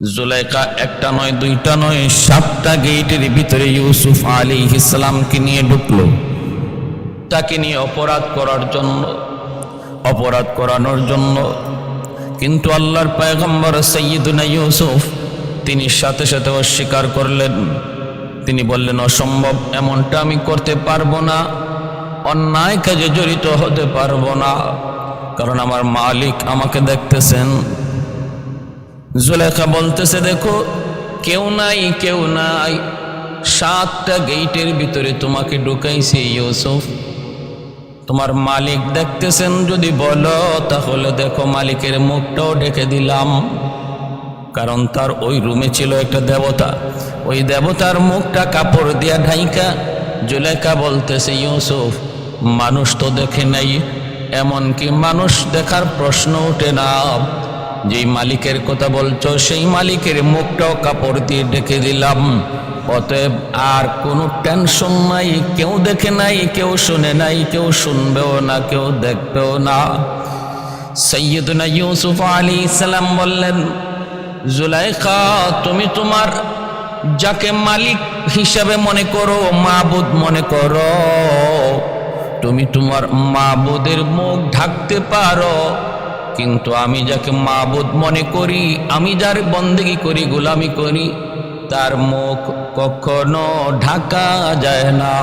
জুলাইখা একটা নয় দুইটা নয় 7টা গেটের ভিতরে ইউসুফ আলাইহিস সালামকে নিয়ে ঢুকলো, তাকে নিয়ে অপরাধ করানোর জন্য। কিন্তু আল্লাহর পয়গম্বর সাইয়্যিদুনা ইউসুফ তিনি সাথে সাথে অস্বীকার করলেন। তিনি বললেন, অসম্ভব, এমনটা আমি করতে পারবো না, অন্যায় কাজে জড়িত হতে পারবো না, কারণ আমার মালিক আমাকে দেখতেছেন। জুলেখা বলতেছে, দেখো কেউ নাই 7টা গেটের ভিতরে তোমাকে ঢুকাইছি ইউসুফ, তোমার মালিক দেখতেছেন, যদি বলো তাহলে দেখো মালিকের মুখটাও ঢেকে দিলাম। কারণ তার ওই রুমে ছিল একটা দেবতা, ওই দেবতার মুখটা কাপড় দিয়া ঢাইকা। জুলেখা বলতেছে, ইউসুফ মানুষ তো দেখে নাই, এমনকি মানুষ দেখার প্রশ্ন ওঠে না, যেই মালিকের কথা বলছো সেই মালিকের মুখটাও কাপড় দিয়ে ঢেকে দিলাম। অতএব আর কোনো টেনশন নাই, কেউ দেখে নাই, কেউ শুনে নাই, কেউ শুনবেও না, কেউ দেখবেও না। সাইয়্যিদুনা ইউসুফ আলাইহিস সালাম বললেন, জুলাইখা তুমি তোমার যাকে মালিক হিসাবে মনে করো, মাবুদ মনে করো, তুমি তোমার মাবুদের মুখ ঢাকতে পারো, কিন্তু আমি যাকে মাবুদ মনে করি, আমি যার বন্দেগী করি, গোলামি করি, তার মুখ কখনো ঢাকা যায় না,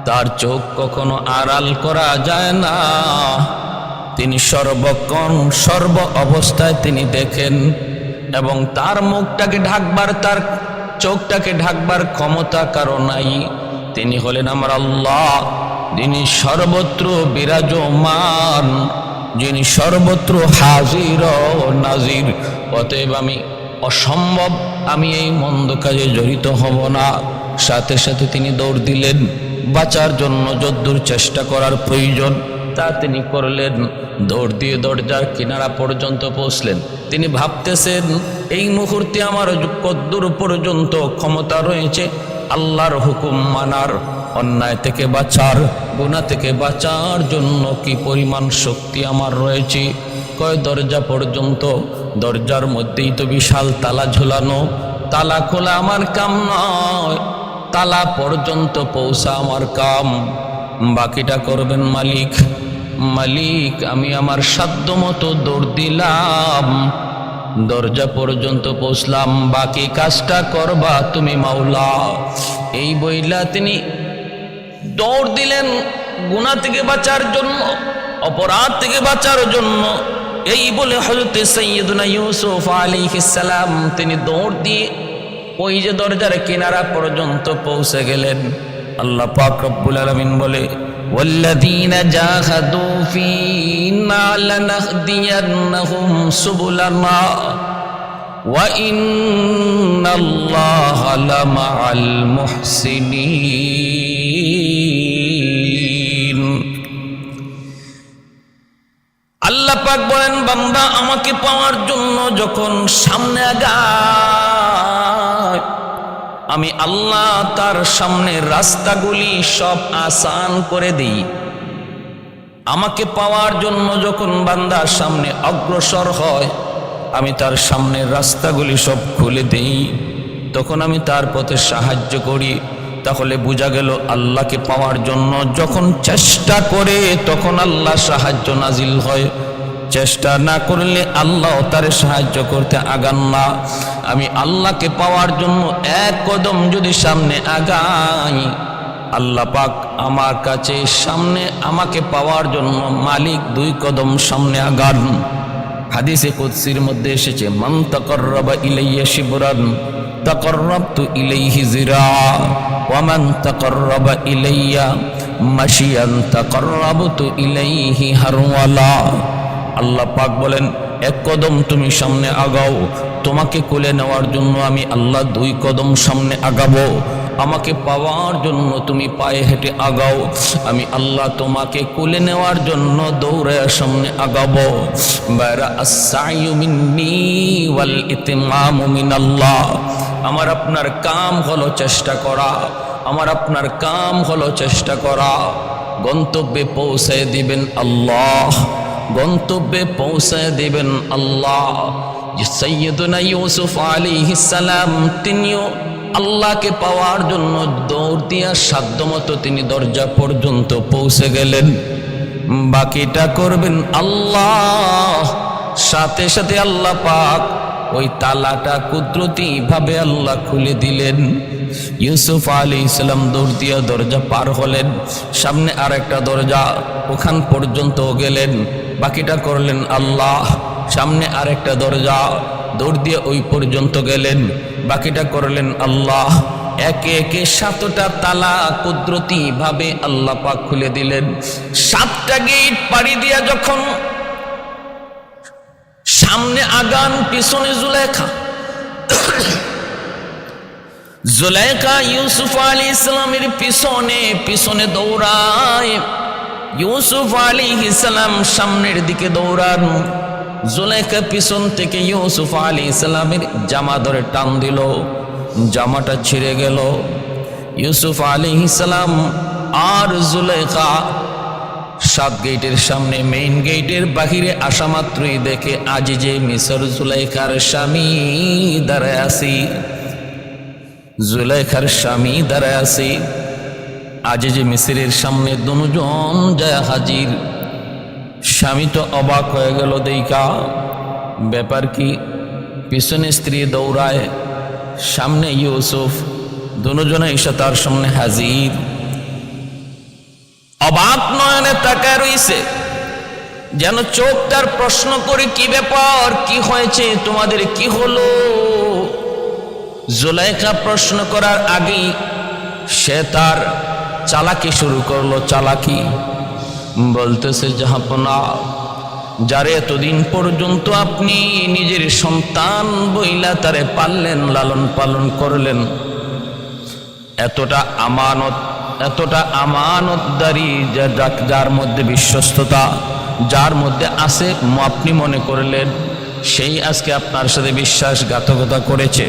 তার চোখ কখনো আড়াল করা যায় না। তিনি সর্বক্ষণ সর্ব অবস্থায় তিনি দেখেন, এবং তার মুখটাকে ঢাকবার, তার চোখটাকে ঢাকবার ক্ষমতা কারো নাই। তিনি হলেন আমার আল্লাহ, যিনি সর্বত্র বিরাজমান, যিনি সর্বত্র হাজির ও নাজির। অতএব আমি অসম্ভব, আমি এই মন্দ কাজে জড়িত হব না। সাথে সাথে তিনি দৌড় দিলেন, বাঁচার জন্য যদ্দূর চেষ্টা করার প্রয়োজন তা তিনি করলেন। দৌড় দিয়ে দরজার কিনারা পর্যন্ত পৌঁছলেন। তিনি ভাবতেছেন, এই মুহূর্তে আমার কদ্দূর পর্যন্ত ক্ষমতা রয়েছে আল্লাহর হুকুম মানার, অন্যায় থেকে বাঁচার, গুনাহ থেকে বাঁচার জন্য কি পরিমাণ শক্তি আমার রয়েছে। কয় দরজা পর্যন্ত, দরজার মধ্যেই তো বিশাল তালা ঝুলানো, তালা খোলা আমার কাম নয়, তালা পর্যন্ত পৌঁছা আমার কাম, বাকিটা করবেন মালিক। মালিক আমি আমার সাধ্য মতো দৌড় দিলাম, দরজা পর্যন্ত পৌঁছলাম, বাকি কাজটা করবা তুমি মাওলা। এই বইলা তিনি দৌড় দিলেন গুনাহ থেকে বাঁচার জন্য, অপরাধ থেকে বাঁচার জন্য। এই বলে হযরত সাইয়্যিদুনা ইউসুফ আলাইহিস সালাম তিনি দৌড় দিয়ে ওই যে দরজার কিনারা পর্যন্ত পৌঁছে গেলেন। আল্লাহ পাক রব্বুল আলামিন বলে, ওয়াল্লাযীনা জাহাদু ফীনা লানাহদিয়ান্নাহুম সুবুলানা ওয়া ইন্নাল্লাহা লামাআল মুহসিনিন। আল্লাহ পাক বলেন, বান্দা আমাকে পাওয়ার জন্য যখন সামনে আগায়, আমি আল্লাহ তার সামনে রাস্তাগুলি সব আসান করে দিই। আমাকে পাওয়ার জন্য যখন বান্দা সামনে অগ্রসর হয়, আমি তার সামনে রাস্তাগুলি সব খুলে দিই, তখন আমি তার পথে সাহায্য করি। তাহলে বোঝা গেল আল্লাহকে পাওয়ার জন্য যখন চেষ্টা করে তখন আল্লাহ সাহায্য নাজিল হয়, চেষ্টা না করলে আল্লাহ তারে সাহায্য করতে আগান না। আমি আল্লাহকে পাওয়ার জন্য এক কদম যদি সামনে আগাই, আল্লাহ পাক আমার কাছে সামনে আমাকে পাওয়ার জন্য মালিক 2 কদম সামনে আগান। হাদিসে কুদসির মধ্যে এসেছে, মান তাকাররাবা ইলাইয়া শিবরান তাকাররাবতু ইলাইহি জিরা ওয়া মান তাকাররাবা ইলাইয়া মাশিয়ান তাকাররাবতু ইলাইহি হারওয়ালা। আল্লাহ পাক বলেন, 1 কদম তুমি সামনে আগাও, তোমাকে কোলে নেওয়ার জন্য আমি আল্লাহ 2 কদম সামনে আগাবো। আমাকে পাওয়ার জন্য তুমি পায়ে হেঁটে আগাও, আমি আল্লাহ তোমাকে কোলে নেওয়ার জন্য দৌড়ে সামনে আগাবো। বাইরা আস-সাইয়ু মিন্নি ওয়াল ইতিমামু মিনাল্লাহ। আমার আপনার কাম হলো চেষ্টা করা, আমার আপনার কাম হলো চেষ্টা করা। গন্তব্যে পৌঁছে দিবেন আল্লাহ, গন্তব্যে পৌঁছে দিবেন আল্লাহ। যে সাইয়্যিদুনা ইউসুফ আলাইহিস সালাম তিনিও আল্লাহকে পাওয়ার জন্য দৌড় দিয়া সাধ্যমতো তিনি দরজা পর্যন্ত পৌঁছে গেলেন। বাকিটা করবেন আল্লাহ। সাথে সাথে আল্লাহ পাক ওই তালাটা কুদরতি ভাবে আল্লাহ খুলে দিলেন। ইউসুফ আলাইহিস সালাম দৌড় দিয়া দরজা পার হলেন, সামনে আর একটা দরজা, ওখান পর্যন্ত গেলেন। বাকিটা করলেন আল্লাহ। সামনে আর একটা দরজা, দৌড় দিয়ে ওই পর্যন্ত গেলেন, বাকিটা করলেন আল্লাহ। একে একে 7টা তালা কুদরতি ভাবে আল্লাহ পাক খুলে দিলেন। 7টা গেট পাড়ি দিয়া যখন সামনে আগান, পিছনে জুলাইখা ইউসুফ আলাইহিস সালামের পিছনে পিছনে দৌড়ায়। ইউসুফ আলাইহিস সালাম সামনের দিকে দৌড়ান, জুলাইখা পিছন থেকে ইউসুফ আলাইহিস সালামের জামা ধরে টান দিল, জামাটা ছিঁড়ে গেল। ইউসুফ আলাইহিস সালাম আর জুলাইখা 7 গেটের সামনে, মেইন গেটের বাহিরে আসা মাত্রই দেখে আজিজে মিসর জুলাইখার স্বামী দাঁড়ায় আছি। জুলাইখার স্বামী দাঁড়ায় আছি। আজিজে মিসরের সামনে দুজন যায় হাজির। স্বামী তো অবাক হয়ে গেল, দেইকা ব্যাপার কি? পিছনে স্ত্রী দৌড়ায়, সামনে ইউসুফ, দুজনে এসে তার সামনে হাজির। অবাক নয়নে তাকায় রইছে, যেন চোখ তার প্রশ্ন করে, কি ব্যাপার, কি হয়েছে, তোমাদের কি হলো? জুলাইখা প্রশ্ন করার আগেই সে তার চালাকি শুরু করলো। চালাকি বলতেছে, জাহাপনা, যারে এতদিন পর্যন্ত আপনি নিজের সন্তান বইলা তারে পাললেন, লালন পালন করলেন, এতটা আমানতদারি, যার মধ্যে বিশ্বস্ততা, যার মধ্যে আছে আপনি মনে করলেন, সেই আজকে আপনার সাথে বিশ্বাসঘাতকতা করেছে,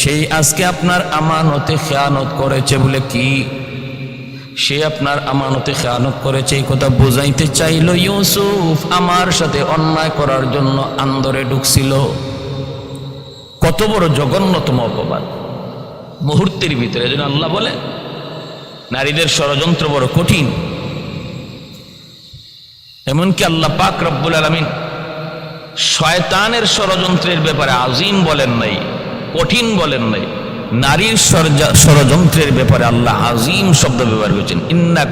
সেই আজকে আপনার আমানতে খেয়ানত করেছে। বলে কি? সে আপনার আমানতে খেয়ানত করেছে, এই কথা বোঝাইতে চাইল ইউসুফ আমার সাথে অন্যায় করার জন্য আন্দরে ঢুকছিল। কত বড় জঘন্যতম অপবাদ মুহূর্তের ভিতরে। যেন আল্লাহ বলে নারীদের ষড়যন্ত্র বড় কঠিন। এমনকি আল্লাহ পাক রব্বুল আলামিন শয়তানের ষড়যন্ত্রের ব্যাপারে আজিম বলেন নাই, কঠিন বলেন নাই। নারীর ষড়যন্ত্রের ব্যাপারে আল্লাহ আজিম শব্দ ব্যবহার করেছেন, ইন্না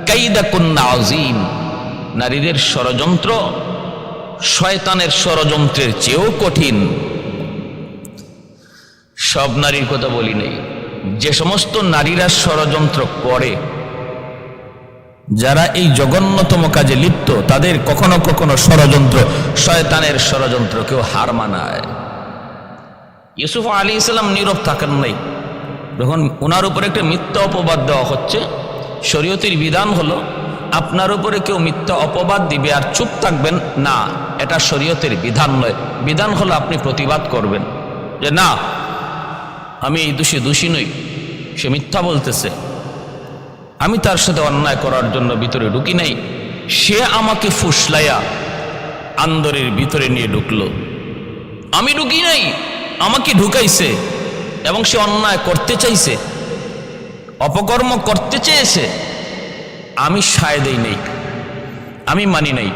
কাইদাকুন্না আজিম। নারীদের ষড়যন্ত্র শয়তানের ষড়যন্ত্রের চেয়েও কঠিন। সব নারীর কথা বলি নাই, যে সমস্ত নারীরা ষড়যন্ত্র করে, যারা এই জঘন্যতম কাজে লিপ্ত, তাদের কখনো কখনো ষড়যন্ত্র, শয়তানের ষড়যন্ত্র কেউ হার মানায়। ইউসুফ আলাইহিস সালাম নীরব থাকেন নাই। যখন ওনার উপরে একটা মিথ্যা অপবাদ দেওয়া হচ্ছে, শরীয়তের বিধান হলো আপনার উপরে কেউ মিথ্যা অপবাদ দিবে আর চুপ থাকবেন না, এটা শরীয়তের বিধান নয়। বিধান হলো আপনি প্রতিবাদ করবেন, যে না, আমি এই দোষী নই, সে মিথ্যা বলতেছে, আমি তার সাথে অন্যায় করার জন্য ভিতরে ঢুকি নাই, সে আমাকে ফুসলাইয়া আন্দরের ভিতরে নিয়ে ঢুকলো, আমি ঢুকি নাই, আমাকে ঢুকাইছে, এবং সে অন্যায় করতে চাইছে, অপকর্ম করতে চেয়েছে, আমি সায় দেই নাই, আমি মানি নাই।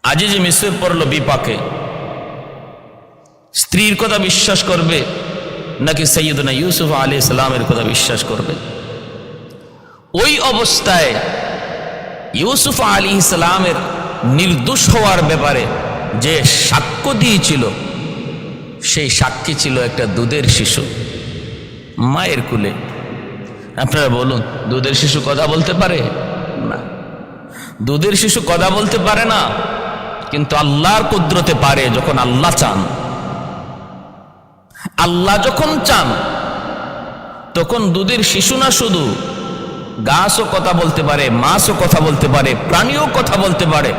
আজিজে মিসর পড়লো বিপাকে। স্ত্রীর কথা বিশ্বাস করবে নাকি সাইয়্যিদুনা ইউসুফ আলাইহিস সালামের কথা বিশ্বাস করবে? ওই অবস্থায় ইউসুফ আলাইহিস সালামের নির্দোষ হওয়ার ব্যাপারে যে সাক্ষ্য দিয়েছিল, সেই সাক্ষী ছিল একটা দুধের শিশু, মায়ের কুলে। আপনারা বলুন, দুধের শিশু কথা বলতে পারে না? দুধের শিশু কথা বলতে পারে না, কিন্তু আল্লাহর কুদরতে পারে। যখন আল্লাহ চান, আল্লাহ যখন চান, তখন দুধের শিশু না, শুধু গাছও কথা বলতে পারে, মাছও কথা বলতে পারে, প্রাণীও কথা বলতে পারে,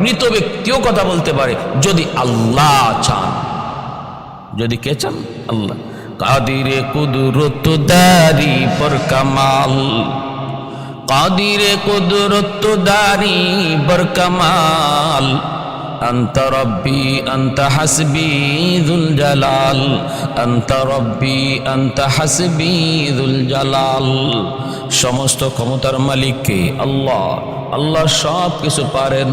মৃত ব্যক্তিও কথা বলতে পারে, যদি আল্লাহ চান। যদি কে চান? আল্লাহ। কাদিরে কুদরত দারি পর কামাল, কাদিরে কুদরত দারি বর কামাল, আনতা রব্বি আনতা হাসবি যুল জালাল, আনতা রব্বি আনতা হাসবি যুল জালাল। সমস্ত ক্ষমতার মালিককে আল্লাহ। আল্লাহ সব কিছু পারেন,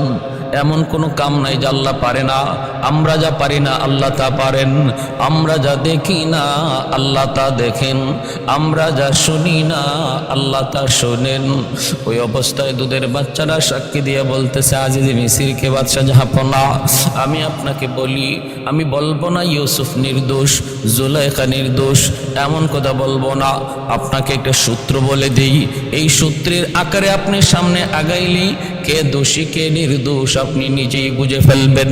এমন কোনো কাম নাই যে আল্লাহ পারে না। আমরা যা পারি না আল্লাহ তা পারেন, আমরা যা দেখি না আল্লাহ তা দেখেন, আমরা যা শুনি না আল্লাহ তা শোনেন। ওই অবস্থায় দুধের বাচ্চারা সাক্ষী দিয়ে বলতেছে, আজিজি মিসিরকে বাদশাহ জাহাপনা, আমি আপনাকে বলি, আমি বলবো না ইউসুফ নির্দোষ, জুলাইখা নির্দোষ, এমন কথা বলবো না। আপনাকে একটা সূত্র বলে দিই, এই সূত্রের আকারে আপনি সামনে আগাইলি কে দোষী কে নির্দোষ আপনি নিজেই বুঝে ফেলবেন।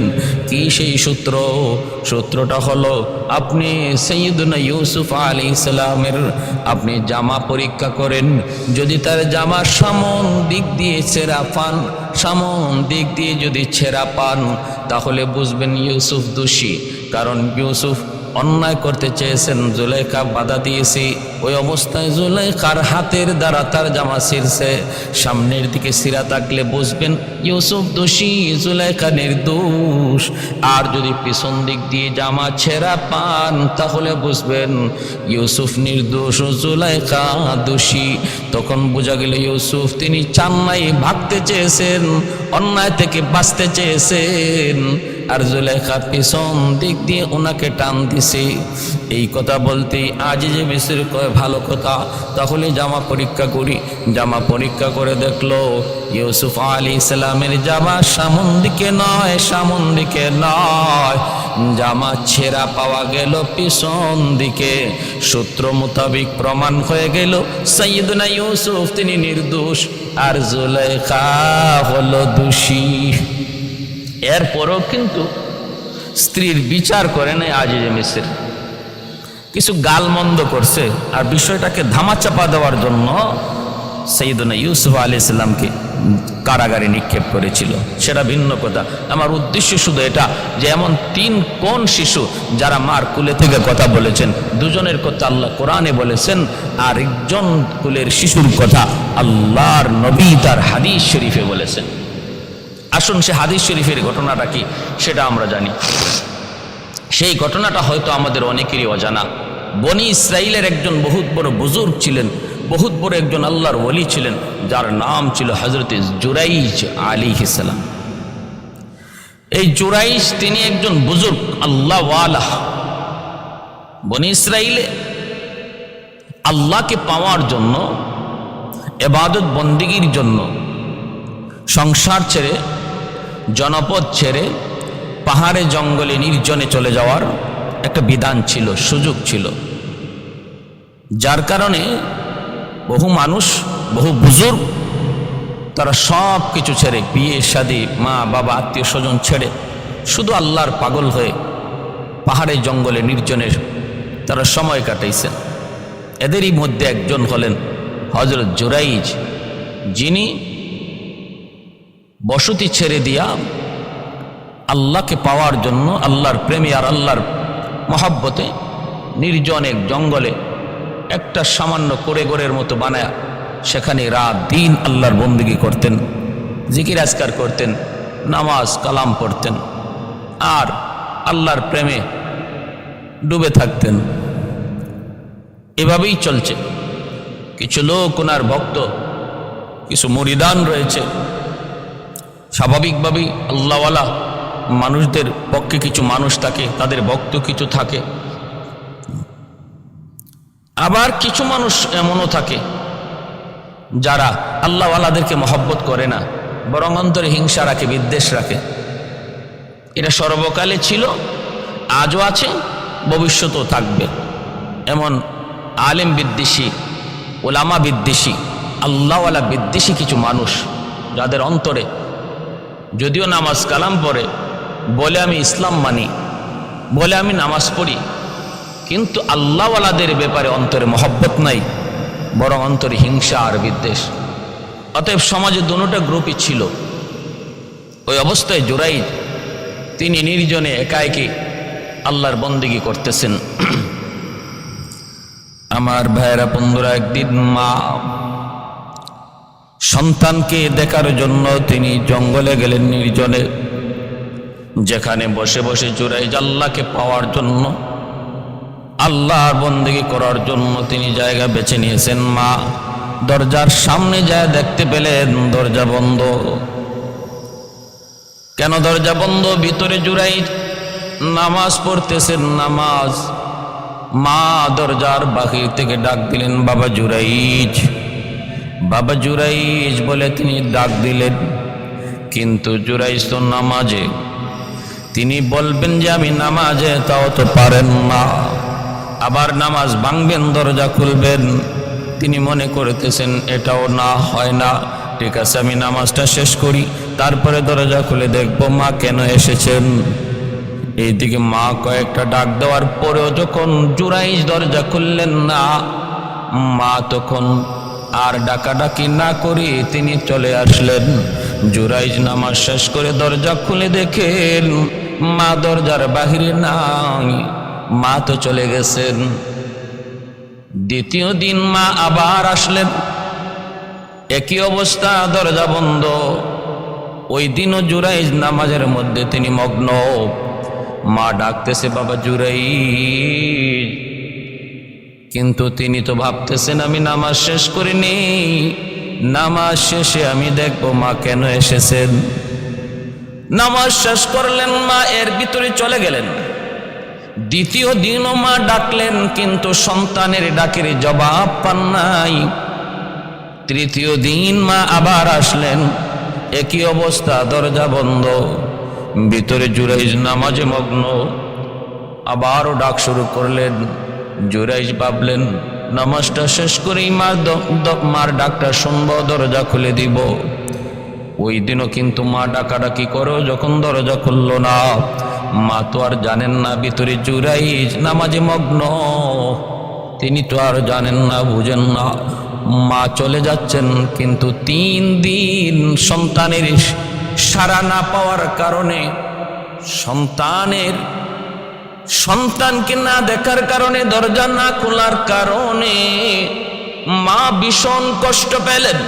কি সেই সূত্র? সূত্রটা হলো, আপনি সৈয়দনা ইউসুফ আলাইহিস সালামের আপনি জামা পরীক্ষা করেন, যদি তার জামা সামন দিক দিয়ে ছেঁড়া পান, সামন দিক দিয়ে যদি ছেঁড়া পান, তাহলে বুঝবেন ইউসুফ দোষী। কারণ ইউসুফ অন্যায় করতে চেয়েছেন, জুলাইখা বাধা দিয়েছে। ওই অবস্থায় জুলাইখার হাতের দ্বারা তার জামা ছিঁড়ছে, সামনের দিকে ছিঁড়া থাকলে বুঝবেন ইউসুফ দোষী, জুলাইখা নির্দোষ। আর যদি পিছন দিক দিয়ে জামা ছেঁড়া পান, তাহলে বুঝবেন ইউসুফ নির্দোষ ও জুলাইখা দোষী। তখন বোঝা গেল ইউসুফ তিনি চান নাই, ভাগতে চেয়েছেন, অন্যায় থেকে বাঁচতে চেয়েছেন, আর জুলাইখা পিছন দিক দিয়ে ওনাকে টান দিছে। এই কথা বলতেই আজিজে মিসর কয়, ভালো কথা, তাহলে জামা পরীক্ষা করি। জামা পরীক্ষা করে দেখলো ইউসুফ আলাইহিস সালামের জামা সামন দিকে নয়, সামন দিকে নয়, জামা ছেঁড়া পাওয়া গেল পিছন দিকে। সূত্র মোতাবিক প্রমাণ হয়ে গেল সাইয়্যিদনা ইউসুফ তিনি নির্দোষ, আর জুলাইখা হলো দোষী। এরপরও কিন্তু স্ত্রীর বিচার করে নাই আজিজে মিসর, কিছু গালমন্দ করছে, আর বিষয়টাকে ধামাচাপা দেওয়ার জন্য সাইয়্যিদনা ইউসুফ আলাইহিস সালামকে কারাগারে নিক্ষেপ করেছিল, সেটা ভিন্ন কথা। আমার উদ্দেশ্য শুধু এটা যে এমন তিন কোন শিশু যারা মার কুলে থেকে কথা বলেছেন, দুজনের কথা আল্লাহ কোরআনে বলেছেন, আর একজন কুলের শিশুর কথা আল্লাহর নবী তার হাদিস শরীফে বলেছেন। আসুন সে হাদিস শরীফের ঘটনাটা কি সেটা আমরা জানি। সেই ঘটনাটা হয়তো আমাদের অনেকেরই অজানা। বনি ইসরাইলের একজন বহুত বড় বুজুর্গ ছিলেন, বহুত বড় একজন আল্লাহর ওলি ছিলেন, যার নাম ছিল হযরত জুরাইজ আলাইহিস সালাম। এই জুরাইজ তিনি একজন বুজুর্গ আল্লাহ ওয়ালা। বনি ইসরাইলে আল্লাহকে পাওয়ার জন্য, ইবাদত বন্দেগীর জন্য সংসার ছেড়ে, জনপদ ছেড়ে পাহাড়ে জঙ্গলে নির্জনে চলে যাওয়ার একটা বিধান ছিল, সুযোগ ছিল, যার কারণে বহু মানুষ, বহু বুজুর্গ তারা সব কিছু ছেড়ে, বিয়ে শাদী, মা বাবা আত্মীয় স্বজন ছেড়ে শুধু আল্লাহর পাগল হয়ে পাহাড়ে জঙ্গলে নির্জনের তারা সময় কাটাইছেন। এদেরই মধ্যে একজন হলেন হযরত জুরাইজ, যিনি বসতি ছেড়ে দিয়া আল্লাহকে পাওয়ার জন্য, আল্লাহর প্রেমে আর আল্লাহর মহব্বতে নির্জন এক জঙ্গলে একটা সামান্য কোরেগোরের মতো বানায়া সেখানে রাত দিন আল্লাহর বন্দেগী করতেন, জিকির আজকার করতেন, নামাজ কালাম পড়তেন, আর আল্লাহর প্রেমে ডুবে থাকতেন। এভাবেই চলছে। কিছু লোক ওনার ভক্ত, কিছু মুরিদান রয়েছে। স্বাভাবিকভাবেই আল্লাহওয়ালা মানুষদের পক্ষে কিছু মানুষ থাকে, তাদের ভক্ত কিছু থাকে। আবার কিছু মানুষ এমনও থাকে যারা আল্লাহওয়ালাদেরকে মহব্বত করে না, বরং অন্তরে হিংসা রাখে, বিদ্বেষ রাখে। এটা সর্বকালে ছিল, আজও আছে, ভবিষ্যতেও থাকবে। এমন আলেম বিদ্বেষী, ওলামা বিদ্বেষী, আল্লাহওয়ালা বিদ্বেষী কিছু মানুষ, যাদের অন্তরে যদিও নামাজ কালাম পড়ে, বলে আমি ইসলাম মানি, বলে আমি নামাজ পড়ি, কিন্তু আল্লাহওয়ালাদের ব্যাপারে অন্তরে মহব্বত নাই, বরং অন্তরে হিংসা আর বিদ্বেষ। অতএব সমাজে দুটো গ্রুপই ছিল। ওই অবস্থায় জুরাইজ তিনি নির্জনে একা একি আল্লাহর বন্দেগী করতেছেন। আমার ভাইয়েরা, বন্ধুরা, একদিন মা সন্তানকে দেখার জন্য তিনি জঙ্গলে গেলেন নির্জনে। যেখানে বসে বসে জুরাইজ আল্লাহকে পাওয়ার জন্য, আল্লাহর বন্দেগী করার জন্য তিনি জায়গা বেছে নিয়েছেন। মা দরজার সামনে যায় দেখতে পেলেন দরজা বন্ধ। কেন দরজা বন্ধ? ভিতরে জুরাইজ নামাজ পড়তেছেন। নামাজ। মা দরজার বাহির থেকে ডাক দিলেন, বাবা জুরাইজ, বাবা জুরাইজ বলে তিনি ডাক দিলেন। কিন্তু জুরাইজ তো নামাজে। তিনি বলবেন যে আমি নামাজে, তাও তো পারেন না। আবার নামাজ ভাঙবেন, দরজা খুলবেন। তিনি মনে করতেছেন এটাও না, হয় না। ঠিক আছে, আমি নামাজটা শেষ করি, তারপরে দরজা খুলে দেখবো মা কেন এসেছেন। এইদিকে মা কয়েকটা ডাক দেওয়ার পরেও যখন জুরাইজ দরজা খুললেন না, মা তখন আর ডাকাডাকি না করি তিনি চলে আসলেন। জুরাইজ নামাজ শেষ করে দরজা খুলে দেখেন মা দরজার বাহিরে নাই, মা তো চলে গেছেন। দ্বিতীয় দিন মা আবার আসলেন, একই অবস্থা, দরজা বন্ধ। ওই দিনও জুরাইজ নামাজের মধ্যে তিনি মগ্ন। মা ডাকতেছে, বাবা জুরাইজ, কিন্তু তিনি তো ভাবতেছেন আমি নামাজ শেষ করিনি, নামাজ শেষে আমি দেখব মা কেন এসেছেন। নামাজ শেষ করলেন, মা এর ভিতরে চলে গেলেন। দ্বিতীয় দিনও মা ডাকলেন, কিন্তু সন্তানের ডাকের জবাব পান নাই। তৃতীয় দিন মা আবার আসলেন, একই অবস্থা, দরজা বন্ধ, ভিতরে জুরাইজ নামাজে মগ্ন। আবারও ডাক শুরু করলেন। জুরাইজ ভাবলেন নামাজটা শেষ করেই মার ডাকটা শুনবো, দরজা খুলে দিব। ওই দিনও কিন্তু মা ডাকাডাকি করো, যখন দরজা খুলল না, মা তো আর জানেন না ভিতরে জুরাইজ নামাজে মগ্ন। তিনি তো আর জানেন না, বুঝেন না। মা চলে যাচ্ছেন, কিন্তু 3 দিন সন্তানের সাড়া না পাওয়ার কারণে, সন্তানকে না দেখার কারণে, দরজা না খোলার কারণে মা ভীষণ কষ্ট পেলেন।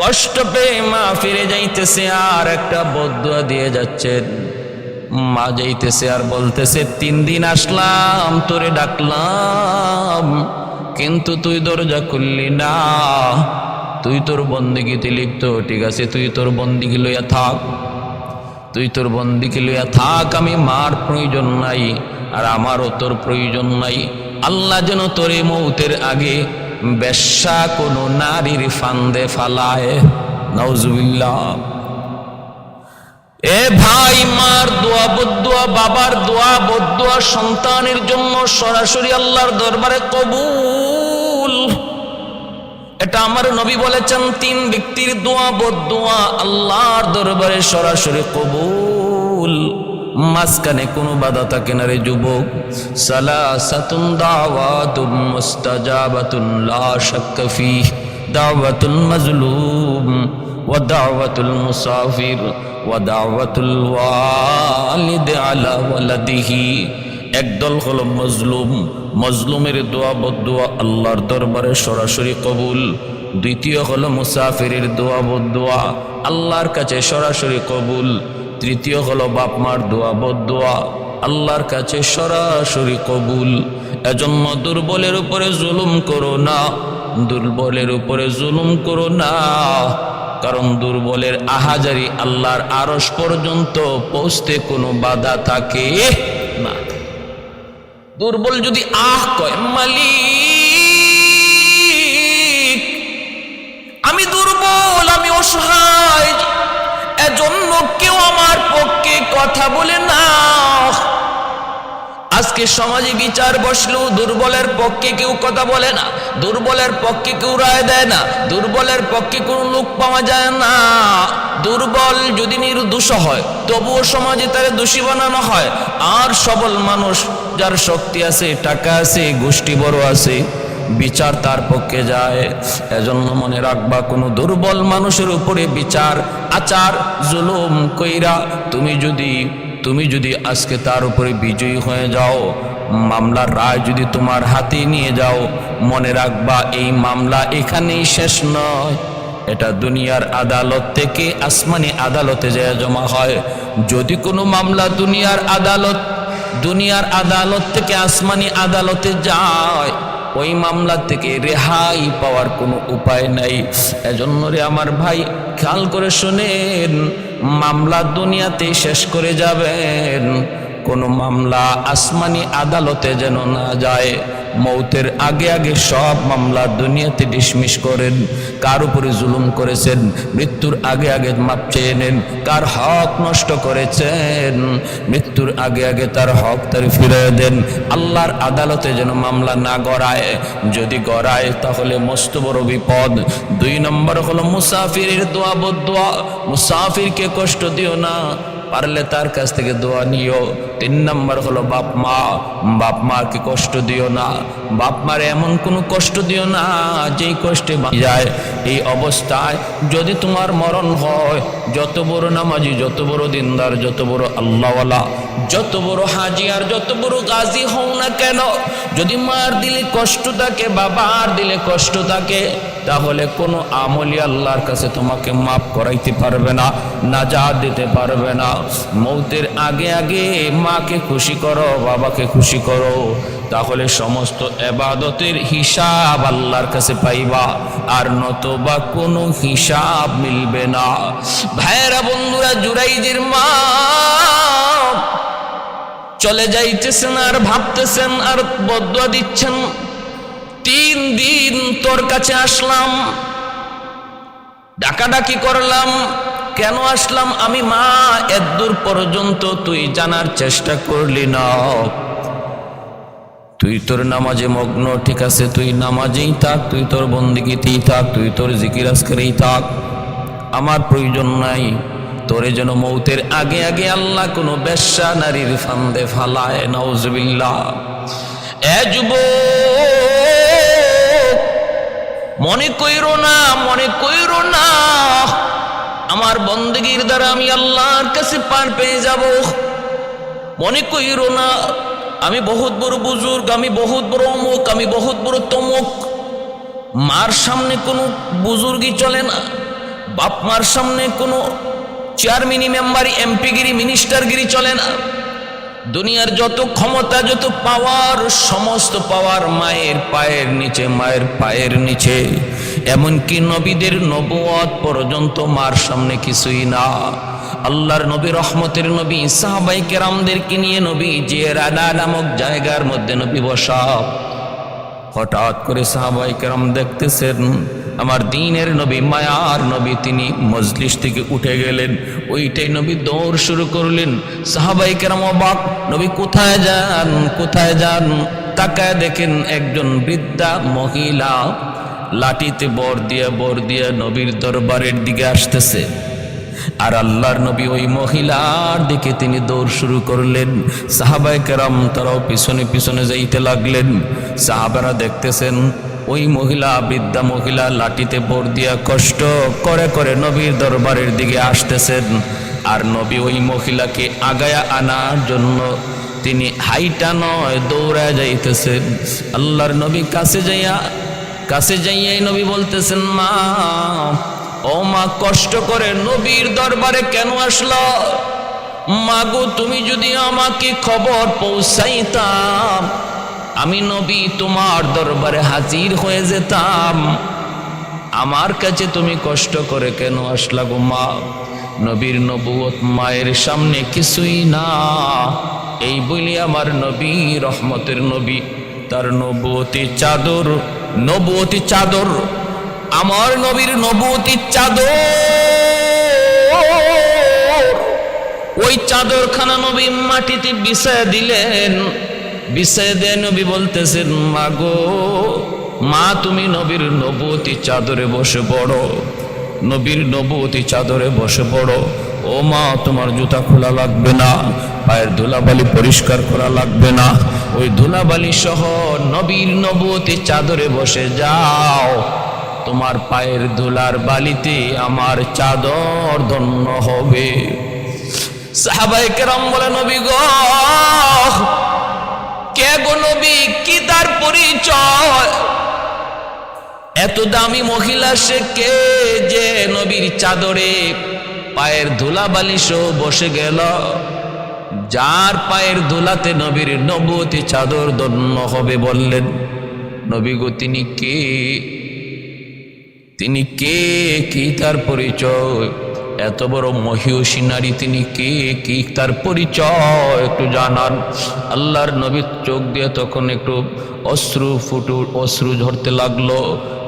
কষ্ট পেয়ে মা ফিরে যাইতেছে, আর একটা বদদুয়া দিয়ে যাচ্ছেন। মা যাইতেছে আর বলতেছে, 3 দিন আসলাম, তোরে ডাকলাম, কিন্তু তুই দরজা খুললি না। তুই তোর বন্দিগিতে লিপ্ত, ঠিক আছে, তুই তোর বন্দিগি লইয়া থাক, তুই তোর বন্দিকে লইয়া থাক। আমি মার প্রয়োজন নাই, আর আমারও তোর প্রয়োজন নাই। আল্লাহ যেন তোর মৌতের আগে বেশ্যা কোনো নারীর ফান্দে ফালায়। নাউজুবিল্লাহ। এ ভাই, মার দোয়া বদদুয়া, বাবার দোয়া বদদুয়া সন্তানের জন্য সরাসরি আল্লাহর দরবারে কবুল। এটা আমার নবী বলেছেন, 3 ব্যক্তির দোয়া বদদুয়া আল্লাহর দরবারে সরাসরি কবুল। মাঝখানে কোনো বাধা থাকে না রে যুবক। সালাসাতুন দাওয়াতুম মুস্তাজাবাতুন লা শাক্কা ফীহি, দাওয়াতুল মাজলুম ওয়া দাওয়াতুল মুসাফির ওয়া দাওয়াতুল ওয়ালিদ আলা ওয়ালাদিহি। একদল হলো মজলুম, মজলুমের দোয়া বদদুয়া আল্লাহর দরবারে সরাসরি কবুল। দ্বিতীয় হলো মুসাফিরের দোয়া বদদুয়া আল্লাহর কাছে সরাসরি কবুল। তৃতীয় হলো বাপ মার দোয়া বদদুয়া আল্লাহর কাছে সরাসরি কবুল। এজন্য দুর্বলের উপরে জুলুম করো না, দুর্বলের উপরে জুলুম করো না, কারণ দুর্বলের আহাজারি আল্লাহর আরশ পর্যন্ত পৌঁছতে কোনো বাধা থাকে না। দুর্বল যদি আহ কয়, মালিক আমি দুর্বল, আমি অসহায়, এজন্য কেউ আমার পক্ষে কথা বলে না। আজকে সমাজে বিচার বসলেও দুর্বলের পক্ষে কেউ কথা বলে না, দুর্বলের পক্ষে কেউ রায় দেয় না, দুর্বলের পক্ষে কোনো লোক পাওয়া যায় না। দুর্বল যদি নির্দোষ হয় তবুও সমাজে তাকে দোষী বানানো হয়, আর সবল মানুষ যার শক্তি আছে, টাকা আছে, গোষ্ঠী বড় আছে, বিচার তার পক্ষে যায়। এজন্য মনে রাখবা, কোনো দুর্বল মানুষের উপরে বিচার আচার জুলুম কইরা তুমি যদি আজকে তার উপরে বিজয়ী হয়ে যাও, মামলার রায় যদি তোমার হাতে নিয়ে যাও, মনে রাখবা এই মামলা এখানেই শেষ নয়, এটা দুনিয়ার আদালত থেকে আসমানি আদালতে যায় জমা হয়। যদি কোনো মামলা দুনিয়ার আদালত থেকে আসমানি আদালতে যায়, ওই মামলা থেকে রেহাই পাওয়ার কোনো উপায় নাই। এজন্য রে আমার ভাই, খেয়াল করে শোনেন, মামলা দুনিয়াতেই শেষ করে যাবেন, কোনো মামলা আসমানি আদালতে যেন না যায়। মৌতের আগে আগে সব মামলা দুনিয়াতে ডিসমিস করেন। কার উপরে জুলুম করেছেন, মৃত্যুর আগে আগে মাপ চেয়ে নেন। কার হক নষ্ট করেছেন, মৃত্যুর আগে আগে তার হক তার ফিরিয়ে দেন। আল্লাহর আদালতে যেন মামলা না গড়ায়। যদি গড়ায় তাহলে মস্ত বড় বিপদ। 2 নম্বর হলো মুসাফিরের দোয়া বদদোয়া। মুসাফিরকে কষ্ট দিও না, পারলে তার কাছ থেকে দোয়া নিও। 3 নম্বর হলো বাপ মাকে কষ্ট দিও না। বাপ মার এমন কোনো কষ্ট দিও না যেই কষ্টে যায়। এই অবস্থায় যদি তোমার মরণ হয়, যত বড় নামাজি, যত বড় দিনদার, যত বড় আল্লাহওয়ালা, যত বড় হাজি আর যত বড় গাজী হও না কেন, যদি মার দিলে কষ্ট থাকে, বাবার দিলে কষ্ট থাকে, তাহলে কোনো আমলি আল্লাহর কাছে তোমাকে মাফ করাইতে পারবে না, নাজাত দিতে পারবে না। মৌতের আগে আগে মাকে খুশি করো, বাবাকে খুশি করো, তাহলে সমস্ত ইবাদতের হিসাব আল্লাহর কাছে পাইবা, আর নতুবা কোনো হিসাব মিলবে না। ভাইয়েরা, বন্ধুরা, জুরাইজের মা চলে যাইতেছেন আর ভাবতেছেন আর বদদুয়া দিচ্ছেন, 3 দিন তোর কাছে আসলাম, ডাকাডাকি করলাম, কেন আসলাম আমি মা, এতদূর পর্যন্ত তুই জানার চেষ্টা করলি না। তুই তোর নামাজে মগ্ন, ঠিক আছে, তুই নামাজেই থাক, তুই তোর বন্দিগিতেই থাক, তুই তোর জিকির আজকারেই থাক, আমার প্রয়োজন নাই। তোরে যেন মৌতের আগে আগে আল্লাহ কোনো বেশ্যা নারীর ফান্দে ফালায়, নাউজুবিল্লাহ। এ যুবক, মনে কইরো না আমার বন্দেগীর দ্বারা আমি আল্লাহর কাছে পার পেয়ে যাব। মনে কইরো না আমি বহুত বড় বুজুর্গ, আমি বহুত বড় অমুক, আমি বহুত বড় তমুক। মার সামনে কোনো বুজুর্গই চলে না, বাপ মার সামনে কোনো চেয়ারম্যানি, মেম্বারি, এমপিগিরি, মিনিস্টারগিরি চলে না। দুনিয়ার যত ক্ষমতা, যত পাওয়ার, সমস্ত পাওয়ার মায়ের পায়ের নিচে, মায়ের পায়ের নিচে। এমনকি নবীদের নবুয়ত পর্যন্ত মার সামনে কিছুই না। আল্লাহর নবী, রহমতের নবী, সাহাবায়ে কেরামদেরকে নিয়ে নবী যে রানা নামক জায়গার মধ্যে নবী বসা, হঠাৎ করে সাহাবায়ে কেরাম দেখতেছেন আমার দ্বীনের নবী, মায়ার নবী, তিনি মজলিস থেকে উঠে গেলেন। ওইটাই নবী দৌড় শুরু করলেন। সাহাবায়ে কেরাম অবাক, নবী কোথায় যান? তাকায় দেখেন একজন বৃদ্ধা মহিলা লাঠিতে বর দিয়ে নবীর দরবারের দিকে আসতেছে। আর আল্লাহর নবী ওই মহিলার দিকে তিনি দৌড় শুরু করলেন। সাহাবায়ে কেরাম তারাও পিছনে পিছনে যাইতে লাগলেন। সাহাবারা দেখতেছেন ওই মহিলা, বৃদ্ধা মহিলা লাঠিতে বর দিয়া কষ্ট করে করে নবীর দরবারের দিকে আসতেছেন। আর নবী ওই মহিলাকে আগায়া আনার জন্য তিনি হাইটা নয় দৌড়ায় যাইতেছেন। আল্লাহর নবী কাছে যাইয়াই নবী বলতেছেন, মা, ও মা, কষ্ট করে নবীর দরবারে কেন আসলো? মাগো, তুমি যদি আমাকে খবর পৌঁছাইতাম, আমি নবী তোমার দরবারে হাজির হয়ে যেতাম। আমার কাছে তুমি কষ্ট করে কেন আসলা গো মা? নবীর নবুয়ত মায়ের সামনে কিছুই না। এই বলি আমার নবী, রহমতের নবী, তার নবুয়তি চাদর, আমার নবীর নবুয়তি চাদর, ওই চাদরখানা নবী মাটিতে বিছায় দিলেন। বিছায় দিয়ে নবী বলতেছেন, মা গো, মা, তুমি নবীর নবুয়তি চাদরে বসে পড়ো, নবীর নবুয়তি চাদরে বসে পড়ো। ও মা, তোমার জুতা খোলা লাগবে না, পায়ের ধুলাবালি পরিষ্কার করা লাগবে না, ওই ধুলাবালি সহ নবীর নবুয়তি চাদরে বসে যাও। তোমার পায়ের ধুলার বালিতে আমার চাদর ধন্য হবে। সাহাবায়ে কেরাম বলে, নবী গো, কে গো নবী, কি তার পরিচয়? এত দামি মহিলা সে কে যে নবীর চাদরে পায়ের ধুলা বালিশও বসে গেল, যার পায়ের ধুলাতে নবীর নবুয়তি চাদর ধন্য হবে। বললেন, নবী গো তিনি কে? তিনি কে? কি তার পরিচয়? এত বড় মহিয়সী নারী তিনি কে? কি তার পরিচয় একটু জানান। আল্লাহর নবীর চোখ দিয়ে তখন একটু অশ্রু ঝরতে লাগলো,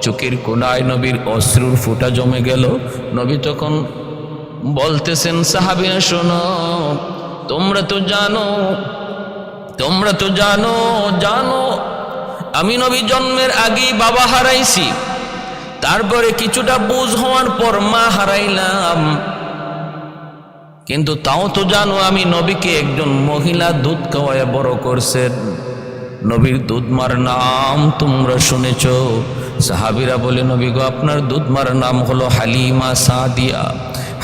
চোখের কোণায় নবীর অশ্রুর ফোঁটা জমে গেল। নবী তখন বলতেছেন, সাহাবীরা শোনো, তোমরা তো জানো আমি নবী জন্মের আগেই বাবা হারাইছি, তারপরে কিছুটা বুঝ হওয়ার পর মা হারাইলাম, কিন্তু তাও তো জানো আমি নবীকে একজন মহিলা দুধ খাওয়ায় বড় করছেন। নবীর দুধমার নাম তোমরা শুনেছ? সাহাবীরা বলে, নবী গো আপনার দুধমার নাম হলো হালিমা সাদিয়া।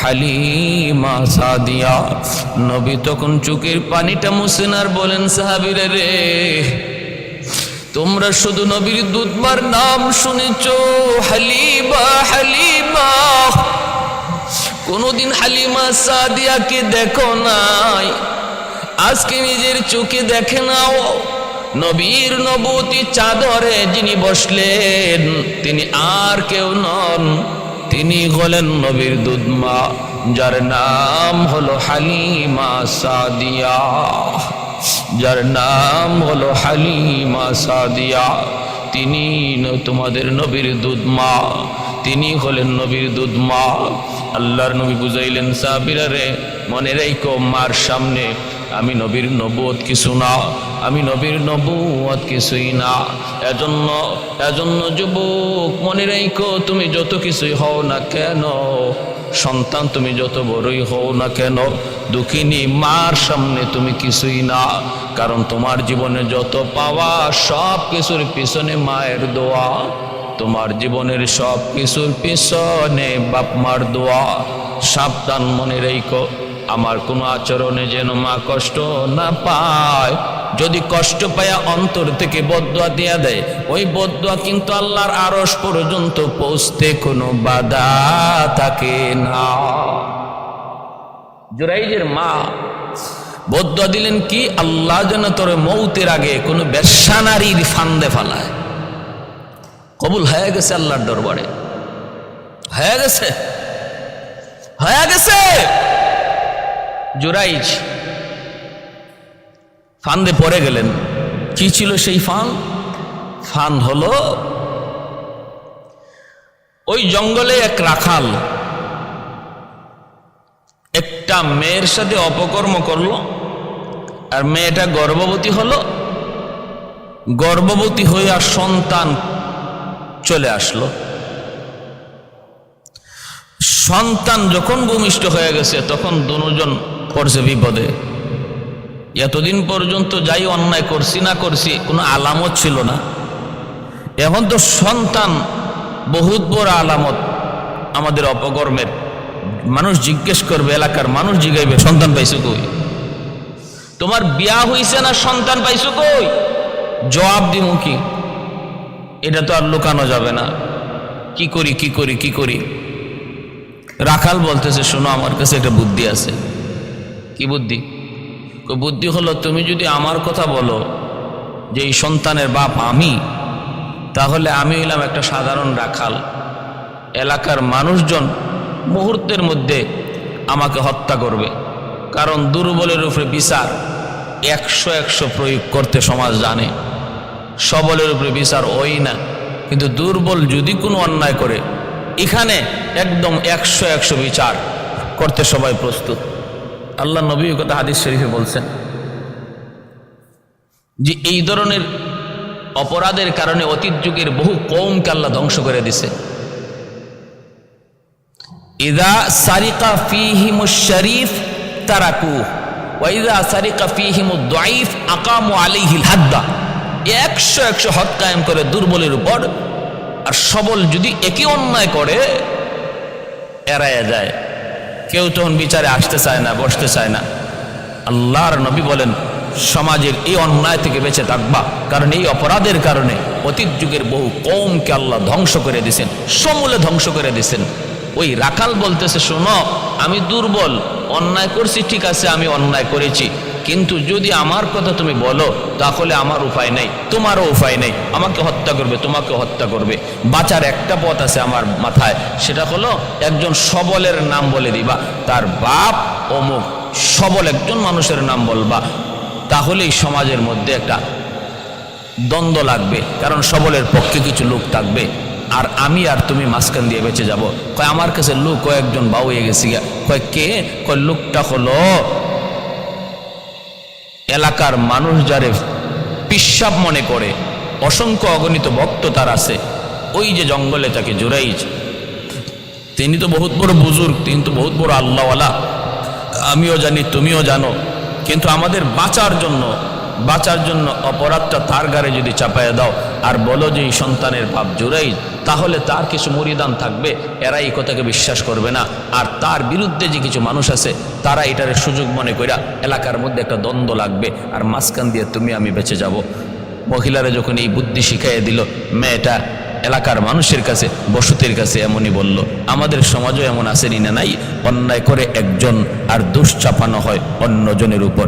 হালিমা সাদিয়া। নবী তখন চোখের পানিটা মুছেন আর বলেন, সাহাবীরা রে, তোমরা শুধু নবীর দুধমার নাম শুনেছ, হালিমা হালিমা, কোনদিন হালিমা সাদিয়াকে দেখো নাই। আজকে নিজের চোখে দেখে নাও, নবীর নবুয়তি চাদরে যিনি বসলেন তিনি আর কেউ নন, তিনি হলেন নবীর দুধমা, যার নাম হলো হালিমা সাদিয়া, যার নাম হলো হালিমা সাদিয়া। তিনি তোমাদের নবীর দুধমা, তিনি হলেন নবীর দুধমা। আল্লাহর নবী বুঝাইলেন, সাহাবীরা রে, মনে রেখো মার সামনে আমি নবীর নবুয়ত কিছু না, আমি নবীর নবুয়ত কিছুই না। এজন্য যুবক মনে রেখো, তুমি যত কিছুই হও না কেন, সন্তান তুমি যত বড়ই হও না কেন, দুঃখিনী মার সামনে তুমি কিছুই না। কারণ তোমার জীবনে যত পাওয়া সব কিছুর পিছনে মায়ের দোয়া, তোমার জীবনের সব কিছুর পিছনে বাপ মার দোয়া। সাবধান, মনে রেখো, আমার কোনো আচরণে যেন মা কষ্ট না পায়। যদি কষ্ট পায়া অন্তর থেকে বদদুয়া দিয়া দেয়, ওই বদদুয়া কিন্তু আল্লাহর আরশ পর্যন্ত পৌঁছতে কোনো বাধা থাকে না। জুরাইজের মা বদদুয়া দিলেন কি, আল্লাহ যেন তোর মৌতের আগে কোনো বেশ্যা নারীর ফান্দে ফালায়। কবুল হয়ে গেছে আল্লাহর দরবারে, হয়ে গেছে। জুরাইজ ফান্দে পড়ে গেলেন। কি ছিল সেই ফান্দ? হলো ওই জঙ্গলে এক রাখাল একটা মেয়ের সাথে অপকর্ম করলো, আর মেয়েটা গর্ভবতী হলো। গর্ভবতী হয়ে আর সন্তান চলে আসলো। সন্তান যখন ভূমিষ্ঠ হয়ে গেছে তখন দুজন পড়ছে বিপদে। এতদিন পর্যন্ত যাই অন্যায় করছি না করছি কোনো আলামত ছিল না, এখন তো সন্তান বহুত বড় আলামত আমাদের অপকর্মের। মানুষ জিজ্ঞেস করবে, এলাকার মানুষ জিজ্ঞাসবে, সন্তান পাইছো কই? তোমার বিয়া হইছে না সন্তান পাইছো কই? জবাব দিমু কি? এটা তো আর লুকানো যাবে না। কি করি? রাখাল বলতেছে, শোনো, আমার কাছে একটা বুদ্ধি আছে। কি বুদ্ধি? বুদ্ধি হলো, তুমি যদি আমার কথা বলো যে এই সন্তানের বাপ আমি, তাহলে আমি হইলাম একটা সাধারণ রাখাল, এলাকার মানুষজন মুহূর্তের মধ্যে আমাকে হত্যা করবে। কারণ দুর্বলের উপরে বিচার 100 প্রয়োগ করতে সমাজ জানে, সবলের উপরে বিচার ওই না। কিন্তু দুর্বল যদি কোনো অন্যায় করে, এখানে একদম 100 বিচার করতে সবাই প্রস্তুত। আল্লাহ নবী কথা হাদিস শরীফে বলছেন যে এই ধরনের অপরাধের কারণে অতীত যুগের বহু কওমকে আল্লাহ ধ্বংস করে দিছে। ইযা সারিকা ফীহিমুশ শরীফ তারাকু ওয়া ইযা সারিকা ফীহিমুদ দাঈফ আকামু আলাইহিল হাদ্দা। 100 হদ কায়েম করে দুর্বলের উপর, আর সবল যদি একই অন্যায় করে এড়ায়া যায়, কেউ তখন বিচারে আসতে চায় না, বসতে চায় না। আল্লাহর নবী বলেন, সমাজের এই অন্যায় থেকে বেঁচে থাকবা, কারণ এই অপরাধের কারণে অতীত যুগের বহু কওমকে আল্লাহ ধ্বংস করে দিয়েছেন, সমূলে ধ্বংস করে দিয়েছেন। ওই রাখাল বলতেছে, শোনো, আমি দুর্বল, অন্যায় করছি, ঠিক আছে, আমি অন্যায় করেছি, কিন্তু যদি আমার কথা তুমি বলো তাহলে আমার উপায় নেই, তোমারও উপায় নেই, আমাকে হত্যা করবে, তোমাকে হত্যা করবে। বাঁচার একটা পথ আছে আমার মাথায়, সেটা হলো একজন সবলের নাম বলে দিবা, তার বাপ অমুক, সবল একজন মানুষের নাম বলবা, তাহলেই সমাজের মধ্যে একটা দ্বন্দ্ব লাগবে, কারণ সবলের পক্ষে কিছু লোক থাকবে, আর আমি আর তুমি মাঝখান দিয়ে বেঁচে যাব। কয় আমার কাছে লোক কয়েকজন বাউ হয়ে গেছি, কয় কে? কয় লোকটা হলো এলাকার মানুষ যারে পিশাব মনে করে, অসংখ্য অগণিত ভক্ত তার আছে, ওই যে জঙ্গলে তাকে জুরাইজ, তিনি তো বহুত বড় বুজুর্গ, তিনি তো বহুত বড় আল্লাহওয়ালা, আমিও জানি, তুমিও জানো, কিন্তু আমাদের বাঁচার জন্য অপরাধটা তার গাড়ে যদি চাপাইয়া দাও আর বলো যে এই সন্তানের বাপ জুরাইজ, তাহলে তার কিছু মরিদান থাকবে, এরা এই কথাকে বিশ্বাস করবে না, আর তার বিরুদ্ধে যে কিছু মানুষ আছে তারা এটারে সুযোগ মনে কইরা এলাকার মধ্যে একটা দ্বন্দ্ব লাগবে, আর মাঝখান দিয়ে তুমি আমি বেঁচে যাব। মহিলারা যখন এই বুদ্ধি শিখাইয়া দিল, মেয়েটা এলাকার মানুষের কাছে, বসতির কাছে এমনই বলল। আমাদের সমাজও এমন আসেনি না নাই, অন্যায় করে একজন আর দোষ চাপানো হয় অন্যজনের উপর,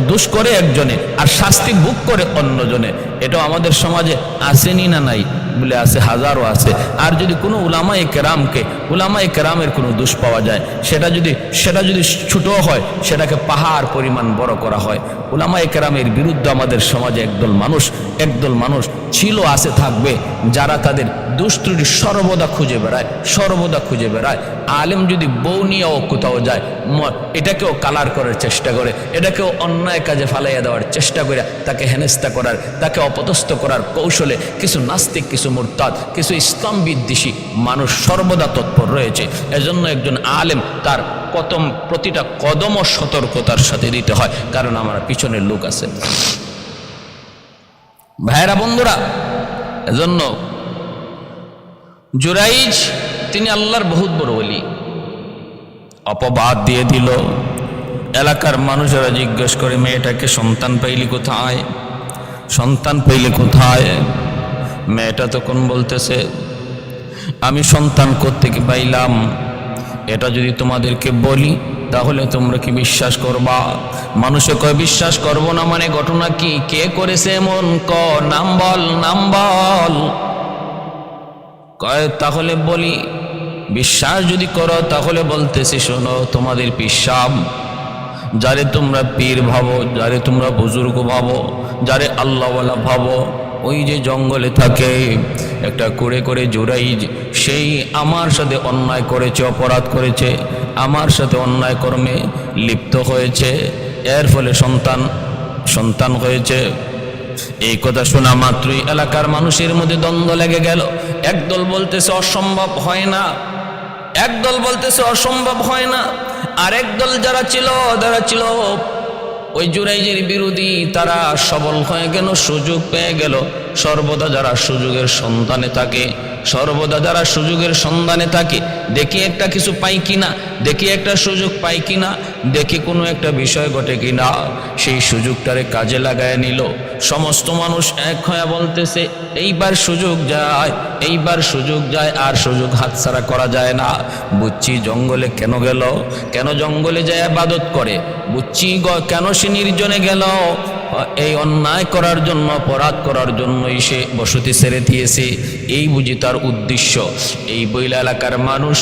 দোষ করে একজনে আর শাস্তি ভোগ করে অন্যজনে, এটাও আমাদের সমাজে আসেনি না নাই, বলে আছে, হাজারও আছে। আর যদি কোনো উলামায়ে কেরামের কোনো দোষ পাওয়া যায়, সেটা যদি ছোট হয়, সেটাকে পাহাড় পরিমাণ বড় করা হয়। উলামায়ে কেরামের বিরুদ্ধে আমাদের সমাজে একদল মানুষ ছিল, আছে, থাকবে, যারা তাদের দোষ ত্রুটি সর্বদা খুঁজে বেড়ায়। আলেম যদি বউ নিয়েও কোথাও যায়, এটাকেও কালার করার চেষ্টা করে, এটাকেও অন্যায় কাজে ফালাইয়া দেওয়ার চেষ্টা করে, তাকে হেনস্থা করার, তাকে অপদস্থ করার কৌশলে কিছু নাস্তিক, কিছু মুরতাদ, কিছু ইসলাম বিদ্বেষী মানুষ সর্বদা তৎপর রয়েছে। এজন্য একজন আলেম তার প্রতিটা কদমও সতর্কতার সাথে দিতে হয়, কারণ আমার পিছনের লোক আছে। ভাইরা, বন্ধুরা, এজন্য জুরাইজ তিনি আল্লাহর বহুত বড় ওলি। অপবাদ দিয়ে দিল, এলাকার মানুষেরা জিজ্ঞেস করে, মেয়েটাকে সন্তান পাইলে কোথায়? মেয়েটা তখন বলতেছে, আমি সন্তান কোত্থেকে পাইলাম, এটা যদি তোমাদেরকে বলি তাহলে তোমরা কি বিশ্বাস করবা? মানুষে কয় বিশ্বাস করব না, মানে ঘটনা কি, কে করেছে এমন, নাম বল। কয় তাহলে বলি, বিশ্বাস যদি করো তাহলে বলতেছি, শোনো, তোমাদের পিশাব, যারে তোমরা পীর ভাবো, যারে তোমরা বুজুর্গ ভাবো, যারে আল্লাহওয়ালা ভাবো, ওই যে জঙ্গলে থাকে একটা করে জুরাইজ, সেই আমার সাথে অন্যায় করেছে, অপরাধ করেছে, আমার সাথে অন্যায় কর্মে লিপ্ত হয়েছে, এর ফলে সন্তান হয়েছে। এই কথা শোনা মাত্রই এলাকার মানুষের মধ্যে দ্বন্দ্ব লেগে গেল। একদল বলতেছে অসম্ভব হয় না, আর একদল যারা ছিল ওই জুরাইজের বিরোধী, তারা সবল হয়ে গেল, সুযোগ পেয়ে গেল। সর্বদা যারা সুযোগের সন্ধানে থাকে, দেখি একটা কিছু পাই কিনা, দেখি একটা সুযোগ পাই কিনা, দেখি কোনো একটা বিষয় ঘটে কিনা, সেই সুযোগটারে কাজে লাগায় নিল। সমস্ত মানুষ এক হয়ে বলতেছে, এইবার সুযোগ যায়, আর সুযোগ হাতছাড়া করা যায় না। বুঝছি জঙ্গলে কেন গেল, কেন জঙ্গলে যায় ইবাদত করে, বুঝছি কেন সে নির্জনে গেল, এই অন্যায় করার জন্য, অপরাধ করার জন্যই সে বসতি ছেড়ে দিয়েছে, এই বুঝি তার উদ্দেশ্য। এই বইলা এলাকার মানুষ,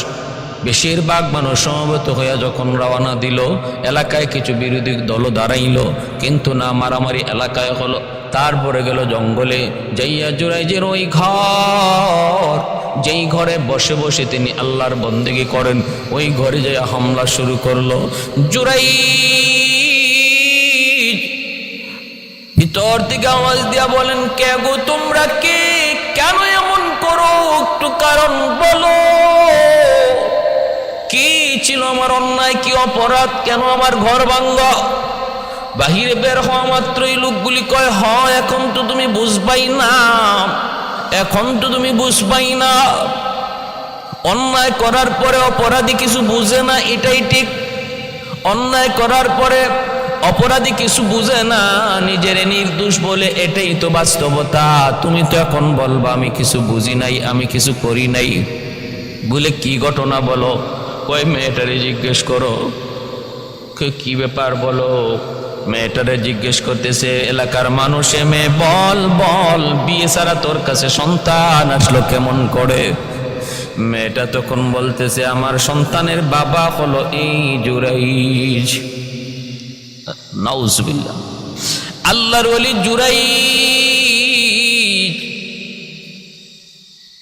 বেশিরভাগ মানুষ সমবেত হইয়া যখন রওনা দিল, এলাকায় কিছু বিরোধী দল দাঁড়াইল, কিন্তু না, মারামারি এলাকায় হলো। তারপরে গেল জঙ্গলে, যাইয়া জুরাইজের ওই ঘর, যেই ঘরে বসে বসে তিনি আল্লাহর বন্দেগী করেন, ওই ঘরে যাইয়া হামলা শুরু করলো। জুরাইজ ভিতর থেকে আওয়াজ দিয়া বলেন, কে গো তোমরা, কে, কেন এমন করো, একটু কারণ বলো, কি ছিল আমার অন্যায়, কি অপরাধ, কেন আমার ঘর ভাঙ্গা? বাহিরে বের হওয়া মাত্রই লোকগুলি কয়, এখন তো তুমি বুঝবাই না, অন্যায় করার পরে অপরাধী কিছু বুঝে না, এটাই ঠিক। অন্যায় করার পরে অপরাধী কিছু বুঝে না, নিজের নির্দোষ বলে এটাই তো বাস্তবতা। তুমি তো এখন বলবা আমি কিছু বুঝি নাই, আমি কিছু করি নাই। বলে কি ঘটনা বলো? কই মেয়েটারে জিজ্ঞেস করো। কি ব্যাপার বলো? মেয়েটারে জিজ্ঞেস করতেছে এলাকার মানুষে, মেয়ে বল বল, বিয়ে ছাড়া তোর কাছে সন্তান আসলো কেমন করে? মেয়েটা তখন বলতেছে আমার সন্তানের বাবা হলো এই জুরাইজ। নাউজুবিল্লাহ। আল্লাহর ওলি জুরাইজ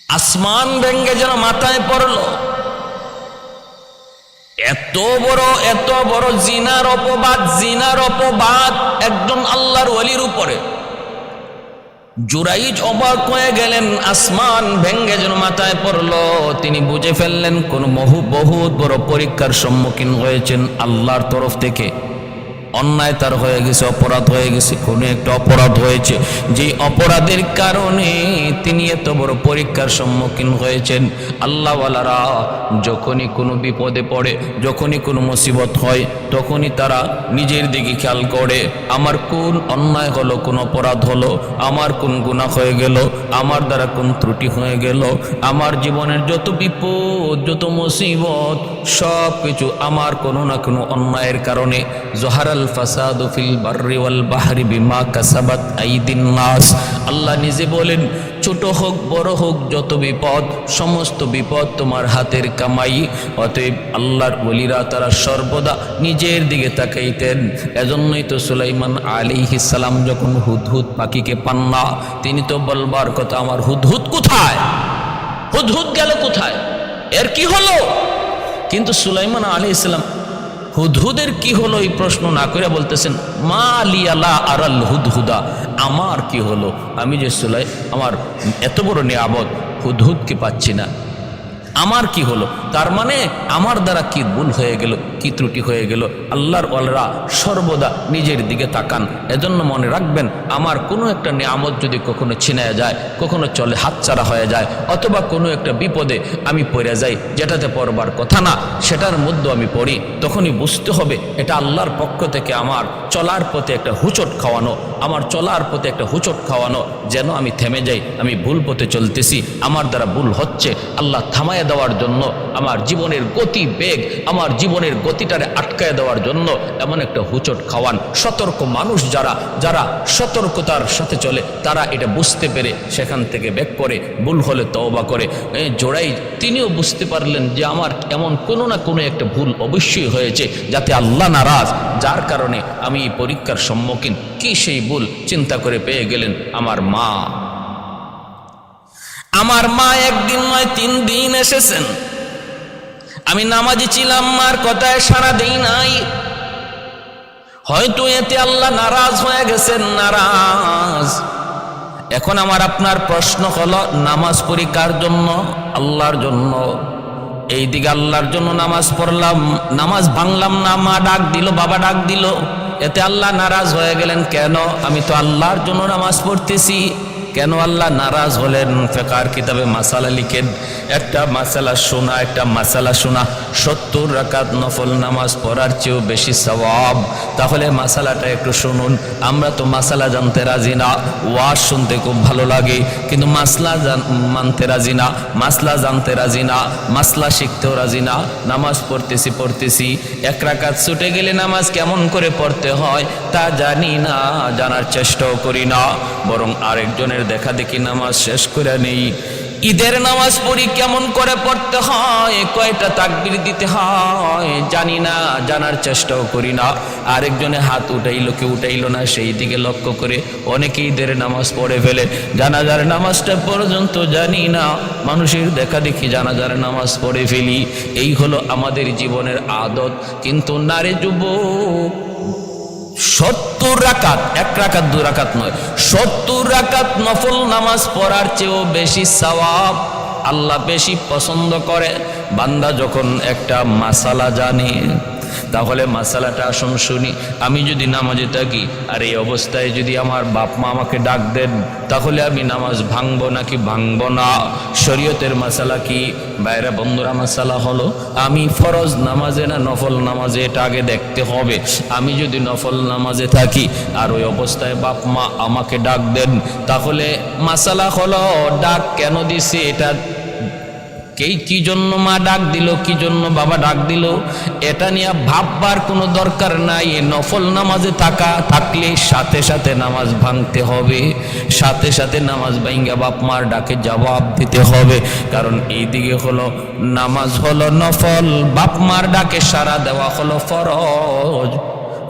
আসমান ভেঙ্গে যেন মাথায় পড়ল। এত বড় জিনার অপবাদ একজন আল্লাহর ওলির উপরে। জুরাইজ অবাক হয়ে গেলেন, আসমান ভেঙ্গে যেন মাথায় পড়ল। তিনি বুঝে ফেললেন কোন বহুত বড় পরীক্ষার সম্মুখীন হয়েছেন আল্লাহর তরফ থেকে। অন্যায় তার হয়ে গেছে, অপরাধ হয়ে গেছে, কোনো একটা অপরাধ হয়েছে, যে অপরাধের কারণে তিনি এত বড় পরীক্ষার সম্মুখীন হয়েছেন। আল্লাহওয়ালারা যখনই কোনো বিপদে পড়ে, যখনই কোনো মুসিবত হয়, তখনই তারা নিজের দিকে খেয়াল করে, আমার কোন অন্যায় হলো, কোন অপরাধ হলো, আমার কোন গুনাহ হয়ে গেল, আমার দ্বারা কোন ত্রুটি হয়ে গেল, আমার জীবনের যত বিপদ, যত মুসিবত, সব কিছু আমার কোনো না কোনো অন্যায়ের কারণে। জহারাল ফাসাদু ফিল বাররি ওয়াল বাহরি বিমা কাসাবাত আইদিন নাস। আল্লাহ নিজে বলেন, ছোট হোক বড় হোক, যত বিপদ, সমস্ত বিপদ তোমার হাতের কামাই। অতএব আল্লাহর ওলিরা তারা সর্বদা নিজের দিকে তাকাইতেন। এজন্যই তো সুলাইমান আলাইহিস সালাম যখন হুদহুদ পাখিকে পান না, তিনি তো বলবার কথা আমার হুদহুদ কোথায়, হুদহুদ গেল কোথায়, এর কি হলো? কিন্তু সুলাইমান আলাইহিস সালাম হুদহুদের কি হলো এই প্রশ্ন না করে বলতেছেন, মা লিয়ালা আরাল হুদহুদা, আমার কি হলো, আমি যে আমার এত বড় নিয়ামত হুদহুদকে পাচ্ছি না, আমার কি হলো? তার মানে আমার দ্বারা কি ভুল হয়ে গেল, কি ত্রুটি হয়ে গেল? আল্লাহর ওয়ালারা সর্বদা নিজের দিকে তাকান। এজন্য মনে রাখবেন, আমার কোনো একটা নিয়ামত যদি কখনো ছিনায় যায়, কখনো চলে হাতছাড়া হয়ে যায়, অথবা কোনো একটা বিপদে আমি পড়ে যাই, যেটাতে পড়বার কথা না সেটার মধ্যে আমি পড়ি, তখনই বুঝতে হবে এটা আল্লাহর পক্ষ থেকে আমার চলার পথে একটা হুচট খাওয়ানো, আমার চলার পথে একটা হুচট খাওয়ানো, যেন আমি থেমে যাই, আমি ভুল পথে চলতেছি, আমার দ্বারা ভুল হচ্ছে। আল্লাহ থামায় দেওয়ার জন্য, আমার জীবনের গতি বেগ, আমার জীবনের গতিটারে আটকায় দেওয়ার জন্য এমন একটা হুচট খাওয়ান। সতর্ক মানুষ যারা সতর্কতার সাথে চলে, তারা এটা বুঝতে পেরে সেখান থেকে ব্যাক করে, ভুল হলে তওবা করে। জোড়াই তিনিও বুঝতে পারলেন যে আমার এমন কোনো না কোনো একটা ভুল অবশ্যই হয়েছে, যাতে আল্লাহ নারাজ, যার কারণে আমি এই পরীক্ষার সম্মুখীন। কি সেই ভুল? চিন্তা করে পেয়ে গেলেন আমার মা। আমার মা একদিন নয় 3 দিন এসেছেন। আমি নামাজি ছিলাম, মার কথায় সাড়া দেই নাই। হয়তো এতে আল্লাহ নারাজ হয়ে গেছেন, নারাজ। এখন আমার আপনার প্রশ্ন হলো, নামাজ পড়ি কার জন্য? আল্লাহর জন্য। এইদিকে আল্লাহর জন্য নামাজ পড়লাম, নামাজ ভাঙলাম না, মা ডাক দিল, বাবা ডাক দিল, এতে আল্লাহ নারাজ হয়ে গেলেন কেন? আমি তো আল্লাহর জন্য নামাজ পড়তেছি, কেন আল্লাহ নারাজ হলেন? ফিকহের কিতাবে মাসালা লিখেন, একটা মাসালা শোনা 70 রাকাত নফল নামাজ পড়ার চেয়েও বেশি সওয়াব। তাহলে মাসালাটা একটু শুনুন। আমরা তো মাসালা জানতে রাজি না, ওয়াজ শুনতে খুব ভালো লাগে, কিন্তু মাসলা মানতে রাজি না, মাসলা জানতে রাজি না, মাসলা শিখতেও রাজি না। নামাজ পড়তেছি, 1 রাকাত ছুটে গেলে নামাজ কেমন করে পড়তে হয় তা জানি না, জানার চেষ্টাও করি না, বরং আরেকজনের দেখা দেখি নামাজ শেষ করে নেই। ঈদের নামাজ পড়ি, কেমন করে পড়তে হয়, কয়টা তাকবীর দিতে হয় জানি না, জানার চেষ্টাও করি না। আরেকজনে হাত উঠাইলো কি উঠাইলো না সেই দিকে লক্ষ্য করে অনেকে ঈদের নামাজ পড়ে ফেলে। জানাজার নামাজটা পর্যন্ত জানি না, মানুষের দেখা দেখি জানাজার নামাজ পড়ে ফেলি। এই হলো আমাদের জীবনের আদত। কিন্তু নারী যুবক 70 রাকাত, 1 রাকাত 2 রাকাত নয়, 70 রাকাত নফল নামাজ পড়ার চেয়েও বেশি সওয়াব আল্লাহ বেশি পছন্দ করে বান্দা যখন একটা মাসালা জানে। তাহলে মাসালাটা আসুন শুনি। আমি যদি নামাজে থাকি আর এই অবস্থায় যদি আমার বাপ মা আমাকে ডাক দেন, তাহলে আমি নামাজ ভাঙবো নাকি ভাঙবো না? শরীয়তের মাসালা কি? বাইরে বন্ধুরা, মাসালা হলো আমি ফরজ নামাজে না নফল নামাজে, এটা আগে দেখতে হবে। আমি যদি নফল নামাজে থাকি আর ওই অবস্থায় বাপ মা আমাকে ডাক দেন, তাহলে মাসালা হলো ডাক কেন দিছে, এটা কি জন্য মা ডাক দিল, কি জন্য বাবা ডাক দিল, এটা নিয়ে ভাববার কোনো দরকার নাই। নফল নামাজে থাকলে সাথে সাথে নামাজ ভাঙতে হবে, সাথে সাথে নামাজ ভাঙ্গা বাপ মার ডাকে জবাব দিতে হবে। কারণ এইদিকে হলো নামাজ হলো নফল, বাপ মার ডাকে সাড়া দেওয়া হলো ফরজ।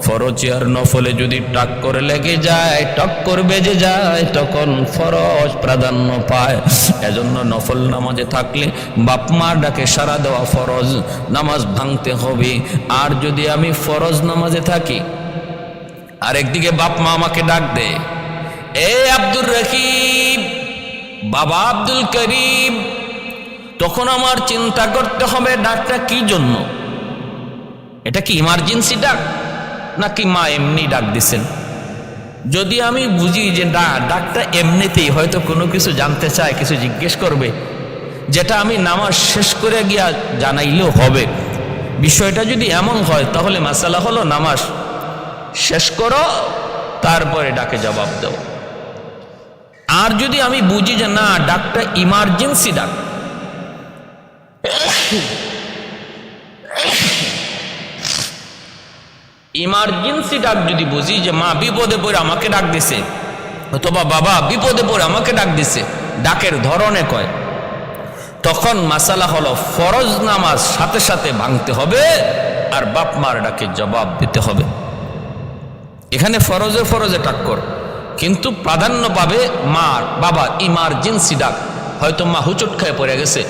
ফরজে আর নফলে যদি টাক্কর লেগে যায়, টক্কর বেজে যায়, তখন ফরজ প্রাধান্য পায়। এজন্য নফল নামাজে থাকলে বাপ মার ডাকে সাড়া দেওয়া ফরজ, নামাজ ভাঙতে হবে। আর যদি আমি ফরজ নামাজে থাকি আর একদিকে বাপ মা আমাকে ডাক দে, এ আব্দুর রহিম, বাবা আব্দুল করিম, তখন আমার চিন্তা করতে হবে ডাকটা কি জন্য। এটা কি ইমার্জেন্সি ডাক নাকি মা এমনি ডাক দিছেন? যদি আমি বুঝি যে ডাকটা এমনিতেই হয়তো কোনো কিছু জানতে চায়, কিছু জিজ্ঞেস করবে, যেটা আমি নামাজ শেষ করে গিয়া জানাইলেও হবে, বিষয়টা যদি এমন হয়, তাহলে মাসালা হলো নামাজ শেষ করো, তারপরে ডাকে জবাব দাও। আর যদি আমি বুঝি যে না, ডাকটা ইমার্জেন্সি ডাক, ইমার্জেন্সি ডাক যদি বুঝি যে মা বিপদে পড়ে আমাকে ডাক দিছে, অথবা বাবা বিপদে পড়ে আমাকে ডাক দিছে, ডাকের ধরনে কয়, তখন মাসালা হলো ফরজ নামাজ সাথে সাথে ভাঙতে হবে আর বাপ মার ডাকে জবাব দিতে হবে। এখানে ফরজে ফরজে টাক্কর, কিন্তু প্রাধান্য পাবে মার বাবা ইমার্জেন্সি ডাক। হয়তো মা হুচট খেয়ে পড়ে গেছে,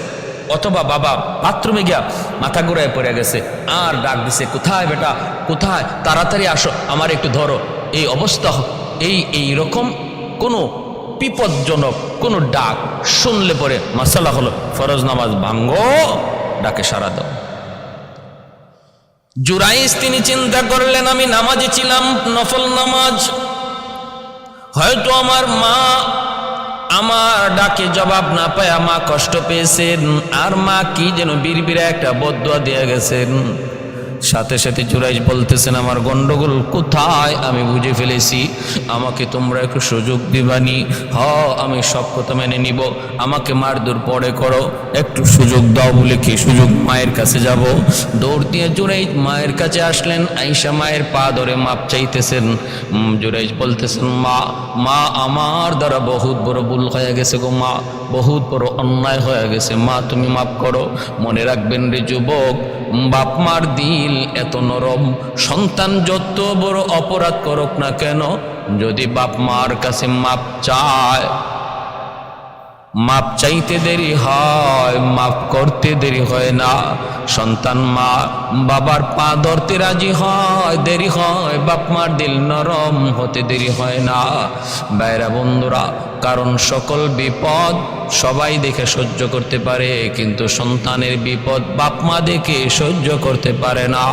অথবা বাবা বাথরুমে গিয়া মাথা ঘুরায় পড়ে গেছে, আর ডাক দিছে, কোথায় বেটা, কোথায়, তাড়াতাড়ি আসো, আমার একটু ধরো। এই অবস্থা, এই রকম কোনো বিপজ্জনক কোনো ডাক শুনলে পরে মাসালা হলো ফরজ নামাজ ভাঙ্গো, ডাকে সাড়া দাও। জুরাইস তিনি চিন্তা করলেন, আমি নামাজে ছিলাম নফল নামাজ, হয়তো আমার মা আমার ডাকে জবাব না পায় মা কষ্ট পেয়েছেন, আর মা কি যেন বিড়বিড়া একটা বদদুয়া দিয়ে গেছেন। সাথে সাথে জুরাইশ বলতেছেন, আমার গন্ডগোল কোথায় আমি বুঝে ফেলেছি, আমাকে তোমরা একটু সুযোগ দিবানি। আমি সব কথা মেনে নিব, আমাকে মারধর পরে করো, একটু সুযোগ দাও। বলে কি সুযোগ? মায়ের কাছে যাব। দৌড় দিয়ে জুরাইশ মায়ের কাছে আসলেন, আয়েশা মায়ের পা ধরে মাপ চাইতেছেন। জুরাইশ বলতেছেন, মা আমার দ্বারা বহুত বড় ভুল হয়ে গেছে গো মা, বহুত বড় অন্যায় হয়ে গেছে মা, তুমি মাফ করো। মনে রাখবেন রে যুবক, বাপ মার দিল এত নরম, সন্তান যত বড় অপরাধ করুক না কেন, যদি বাপ মার কাছে মাপ চায়, মাপ চাইতে দেরি হয়, মাফ করতে দেরি হয় না। সন্তান মা বাবার পা ধরতে রাজি হয়, দেরি হয়, বাপ মার দিল নরম হতে দেরি হয় না। বাইরা বন্ধুরা, কারণ সকল বিপদ সবাই দেখে সহ্য করতে পারে, কিন্তু সন্তানের বিপদ বাপ মা দেখে সহ্য করতে পারে না।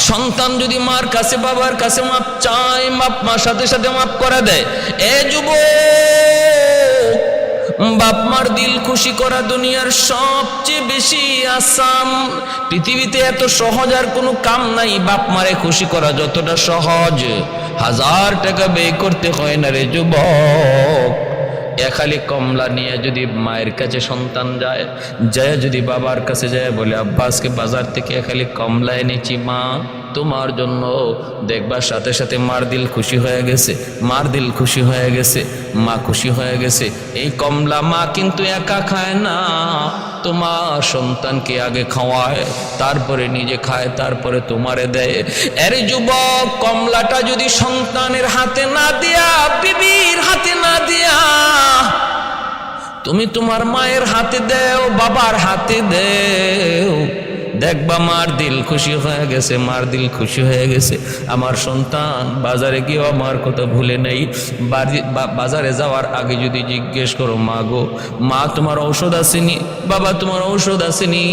সন্তান যদি মার কাছে বাবার কাছে মাপ চায়, বাপ মার সাথে সাথে মাপ করে দেয়। এ যুবক, বাপ মার দিল খুশি করা দুনিয়ার সবচেয়ে বেশি আসান। পৃথিবীতে এত সহজ আর কোনো কাম নাই বাপ মারে খুশি করা যতটা সহজ। 1000 টাকা ব্যয় করতে হয় না রে যুবক। খালি কমলা নিয়ে যদি মায়ের কাছে সন্তান যায়, যদি বাবার কাছে যায় বলে, আব্বা আজকে বাজার থেকে খালি কমলা এনেছি মা তোমার জন্য, দেখবার সাথে সাথে মার দিল খুশি হয়ে গেছে, মার দিল খুশি হয়ে গেছে, মা খুশি হয়ে গেছে। এই কমলা মা কিন্তু একা খায় না, তোমার সন্তানকে আগে খাওয়ায়, তারপরে নিজে খায়, তারপরে তোমারে দেয়। আরে যুবক, কমলাটা যদি সন্তানের হাতে না দিয়া, বিবির হাতে না দিয়া, তুমি তোমার মায়ের হাতে দেও, বাবার হাতে দেও, দেখবা মার দিল খুশি হয়ে গেছে, মার দিল খুশি হয়ে গেছে। আমার সন্তান বাজারে গিয়েও আমার কথা ভুলে নেই। বাজারে যাওয়ার আগে যদি জিজ্ঞেস করো, মা গো, মা তোমার ঔষধ আসেনি, বাবা তোমার ঔষধ আসেনি,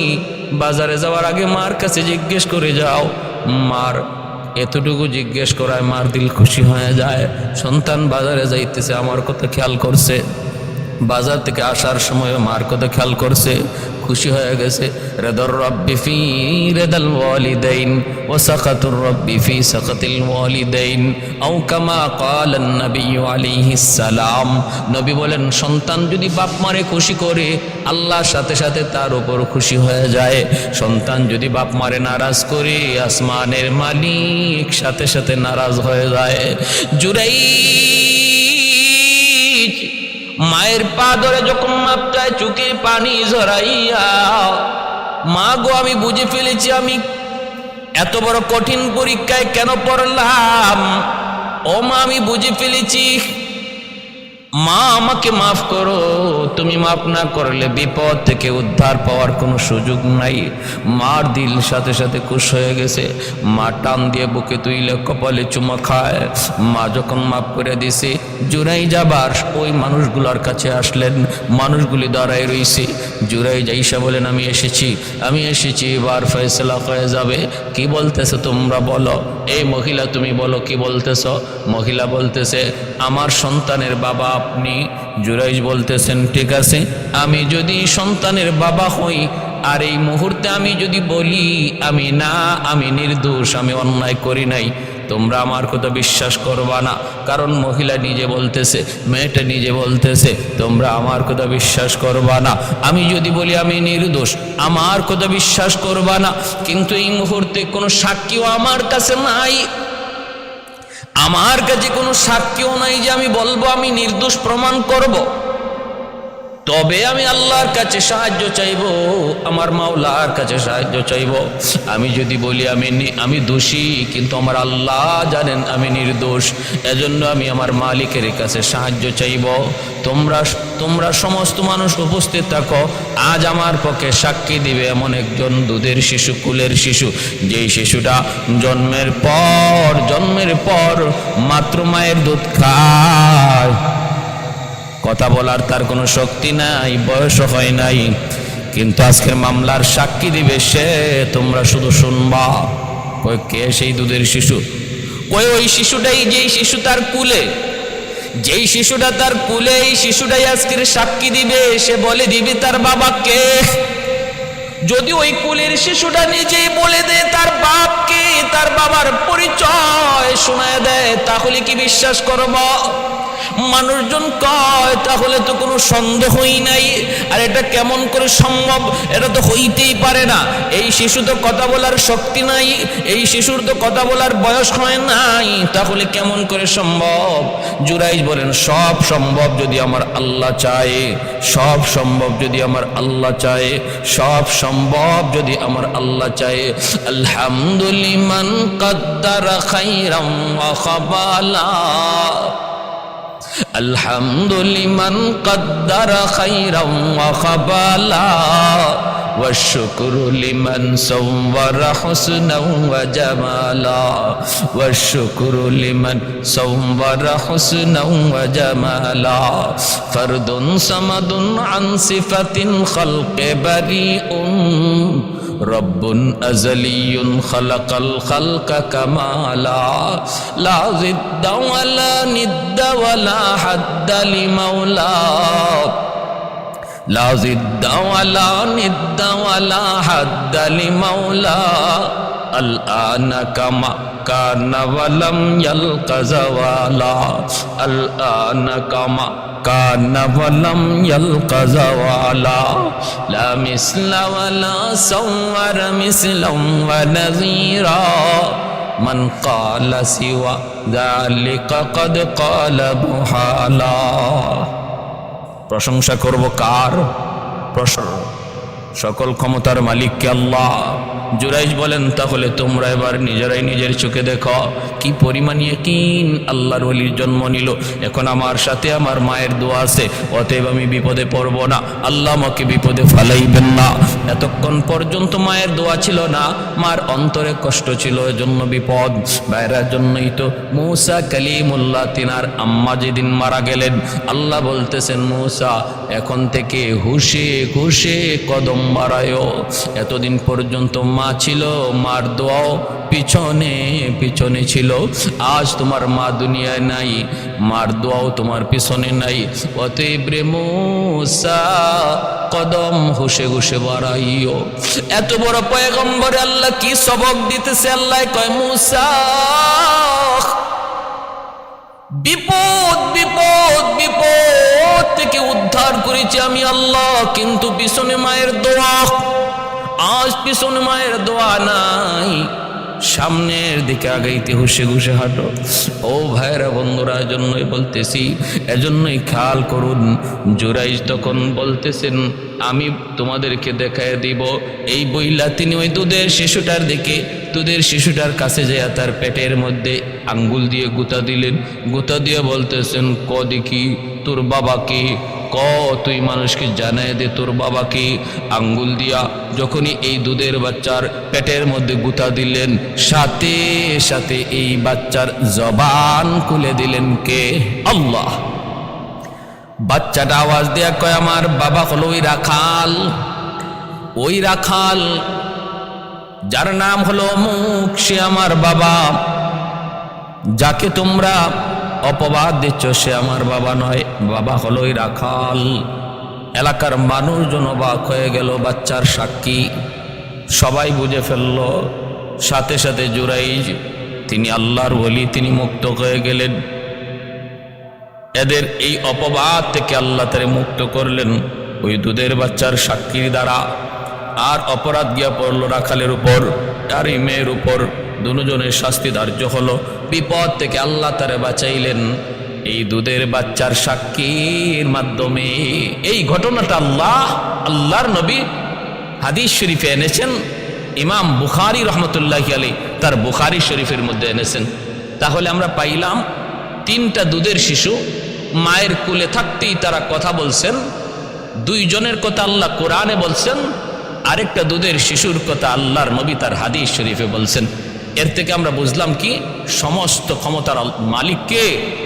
বাজারে যাওয়ার আগে মার কাছে জিজ্ঞেস করে যাও, মার এতটুকু জিজ্ঞেস করায় মার দিল খুশি হয়ে যায়। সন্তান বাজারে যাইতেছে, আমার কথা খেয়াল করছে, বাজার থেকে আসার সময় মার কথা খেয়াল করছে, খুশি হয়ে গেছে। রেদর রব্বি ফি রেদাল ওয়ালিদাইন ওয়া সাকাতুর রব্বি ফি সাকাতিল ওয়ালিদাইন আও কামা ক্বালান নবী আলাইহিস সালাম। নবী বলেন, সন্তান যদি বাপ মারে খুশি করে আল্লাহর সাথে সাথে তার উপর খুশি হয়ে যায়। সন্তান যদি বাপ মারে নারাজ করে আসমানের মালিক সাথে সাথে নারাজ হয়ে যায়। জুরাইজ মায়ের পা ধরে যখন মাপটায় চোখে পানি ঝরাইয়া, মা গো আমি বুঝে ফেলেছি আমি এত বড় কঠিন পরীক্ষায় কেন পড়লাম। ও মা আমি বুঝে ফেলেছি, মা আমাকে মাফ করো, তুমি মাফ না করলে বিপদ থেকে উদ্ধার পাওয়ার কোনো সুযোগ নাই। মার দিল সাথে সাথে খুশ হয়ে গেছে। মা টান দিয়ে বুকে তুইলে কপালে চুমা খায়। মা যখন মাফ করে দিছে, জুরাই যাবার ওই মানুষগুলোর কাছে আসলেন। মানুষগুলি দাঁড়ায় রইছে। জুরাই যাইসা বলেন, আমি এসেছি, এবার ফয়সালা হয়ে যাবে। কি বলতেছে তোমরা বলো। এই মহিলা তুমি বলো কি বলতেছ। মহিলা বলতেছে, আমার সন্তানের বাবা আপনি। জুরাইজ বলতেছেন, ঠিক আছে, আমি যদি সন্তানের বাবা হই আর এই মুহূর্তে আমি যদি বলি আমি নির্দোষ, আমি অন্যায় করি নাই, তোমরা আমার কথা বিশ্বাস করবা না। কারণ মহিলা নিজে বলতেছে, মেয়েটা নিজে বলতেছে, তোমরা আমার কথা বিশ্বাস করবা না। আমি যদি বলি আমি নির্দোষ, আমার কথা বিশ্বাস করবা না। কিন্তু এই মুহূর্তে কোনো সাক্ষীও আমার কাছে নাই, আমার কাছে কোনো সাক্ষীও নাই যে আমি বলবো আমি নির্দোষ প্রমাণ করব। তবে আমি আল্লাহর কাছে সাহায্য চাইব, আমার মাওলার কাছে সাহায্য চাইব। আমি যদি বলি আমি দোষী, কিন্তু আমার আল্লাহ জানেন আমি নির্দোষ, এজন্য আমি আমার মালিকের কাছে সাহায্য চাইব। তোমরা সমস্ত মানুষ উপস্থিত থাকো। আজ আমার পক্ষে সাক্ষী দিবে এমন একজন দুধের শিশু, কুলের শিশু, যেই শিশুটা জন্মের পর মাত্র মায়ের দুধ খায়। কথা বলার তার কোনো শক্তি নাই, বয়সও হয় নাই, কিন্তু আজকের মামলার সাক্ষী দিবে সে। তোমরা শুধু শুনবা। কই কে সেই দুধের শিশু? কই ওই শিশুটাই, যেই শিশু তার কুলে, যেই শিশুটা তার কুলে, এই শিশুটাই আজকের সাক্ষী দিবে। সে বলে দিবে তার বাবাকে। যদি ওই কুলের শিশুটা নিজেই বলে দেয় তার বাপকে, তার বাবার পরিচয় শোনায় দেয়, তাহলে কি বিশ্বাস করব? মানুষজন কয় তাহলে তো কোনো সন্দেহই নাই। আর এটা কেমন করে সম্ভব? এটা তো হইতেই পারে না। এই শিশু তো কথা বলার শক্তি নাই, এই শিশুর তো কথা বলার বয়স হয় নাই, তাহলে কেমন করে সম্ভব? জুরাইজ বলেন, সব সম্ভব যদি আমার আল্লাহ চায়, সব সম্ভব যদি আমার আল্লাহ চায়, সব সম্ভব যদি আমার আল্লাহ চায়। আলহামদুলিমান কদ্দারা খাইরাম ওয়া খাবালা, আলহামদুলিমান কদ্দারা খাইরাম ওয়া খাবালা, والشكر لمن صور حسنا وجمالا، والشكر لمن صور حسنا وجمالا، فرد صمد عن صفة الخلق بريء، رب أزلي خلق الخلق كمالا، لا ضد ولا ند ولا حد لمولاه، لا ضد ولا ند ولا حد لمولاه، الآن كما كان ولم يلق زوالا، الآن كما كان ولم يلق زوالا، لا مثل ولا صور مثلا ونذيرا، من قال سوى ذلك قد قال محالا। প্রশংসা করব কার? সকল ক্ষমতার মালিককে আল্লাহ। জুরাইজ বলেন, তাহলে তোমরা এবার নিজেরাই নিজের চোখে দেখো কি পরিমাণ ইয়াকিন আল্লাহর ওলির জন্ম নিল। এখন আমার সাথে আমার মায়ের দোয়া আছে, অতএব আমি বিপদে পড়ব না, আল্লাহ আমাকে বিপদে ফালাইবেন না। এতক্ষণ পর্যন্ত মায়ের দোয়া ছিল না, মার অন্তরে কষ্ট ছিল, এজন্য বিপদ। বাইরের জন্যই তো মূসা কালিমুল্লাহ তিনার আম্মা যেদিন মারা গেলেন, আল্লাহ বলতেছেন, মূসা এখন থেকে হুশে হুশে কদম বাড়ায়ো। এতদিন পর্যন্ত মা ছিল, মার দোয়াও পিছনে পিছনে ছিল। আজ তোমার মা দুনিয়ায় নাই, মার দোয়াও তোমার পিছনে নাই। অতএব রে মূসা কদম ঘষে ঘষে বাড়াইও। এত বড় পয়গম্বরে আল্লাহ কি সবক দিতেছে। আল্লাহ কয় মূসা বিপদ বিপদ বিপদ থেকে উদ্ধার করেছি আমি আল্লাহ, কিন্তু পিছনে মায়ের দোয়া। আজ পিছনে মায়ের দোয়া নাই, সামনের দিকে আগাইতে হুসে ঘুষে হাঁটো। ও ভাইরা বন্ধুরা, এজন্যই বলতেছি, এজন্যই খেয়াল করুন। জুরাইজ তখন বলতেছেন আমি তোমাদেরকে দেখায় দিব। এই বইলা তিনি ওই দুধের শিশুটার দিকে, দুধের শিশুটার কাছে যায় তার পেটের মধ্যে আঙ্গুল দিয়ে গুতা দিলেন। গুতা দিয়ে বলতেছেন ক দেখি তোর বাবাকে, ক তুই মানুষকে জানায় দে তোর বাবাকে। আঙ্গুল দিয়া যখনই এই দুধের বাচ্চার পেটের মধ্যে গুতা দিলেন, সাথে সাথে এই বাচ্চার জবান খুলে দিলেন কে? আল্লাহ। বাচ্চাটা আওয়াজ দেয়া কয় আমার বাবা হলো ওই রাখাল, ওই রাখাল যার নাম হলো অমুক, সে আমার বাবা। যাকে তোমরা অপবাদ দিচ্ছ সে আমার বাবা নয়, বাবা হলো ওই রাখাল। এলাকার মানুষজন অবাক হয়ে গেল, বাচ্চার সাক্ষী সবাই বুঝে ফেলল। সাথে সাথে জুরাইজ তিনি আল্লাহর ওলি, তিনি মুক্ত হয়ে গেলেন। এদের এই অপবাদ থেকে আল্লাহ তারে মুক্ত করলেন ওই দুধের বাচ্চার সাক্ষীর দ্বারা। আর অপরাধ গিয়া পড়ল রাখালের উপর আর এই মেয়ের উপর। দুজনের শাস্তি ধার্য হলো। বিপদ থেকে আল্লাহ তারে বাঁচাইলেন এই দুধের বাচ্চার সাক্ষীর মাধ্যমে। এই ঘটনাটা আল্লাহর নবী হাদিস শরীফে এনেছেন। ইমাম বুখারী রহমতুল্লাহি আলাইহি তার বুখারী শরীফের মধ্যে এনেছেন। তাহলে আমরা পাইলাম তিনটা দুধের শিশু মায়ের কোলে থাকতেই তারা কথা বলছেন। দুইজনের কথা আল্লাহ কোরআনে বলছেন, আরেকটা দুধের শিশুর কথা আল্লাহর নবী তার হাদিস শরীফে বলছেন। এর থেকে আমরা বুঝলাম কি, সমস্ত ক্ষমতার মালিককে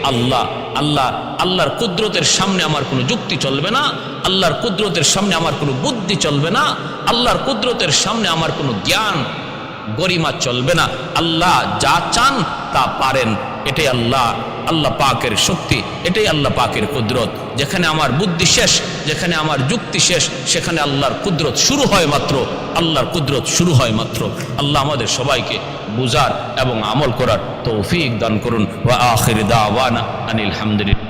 আল্লাহ। আল্লাহর কুদরতের সামনে আমার কোনো যুক্তি চলবে না, আল্লাহর কুদরতের সামনে আমার কোনো বুদ্ধি চলবে না, আল্লাহর কুদরতের সামনে আমার কোনো জ্ঞান গরিমা চলবে না। আল্লাহ যা চান তা পারেন। এটাই আল্লাহ পাকের শক্তি, এটাই আল্লাহ পাকের কুদরত। যেখানে আমার বুদ্ধি শেষ, যেখানে আমার যুক্তি শেষ, সেখানে আল্লাহর কুদরত শুরু হয় মাত্র, আল্লাহর কুদরত শুরু হয় মাত্র। আল্লাহ আমাদের সবাইকে বুঝার এবং আমল করার তৌফিক দান করুন। ওয়া আখির দাওয়ানা আনিল হামদুলিল্লাহ।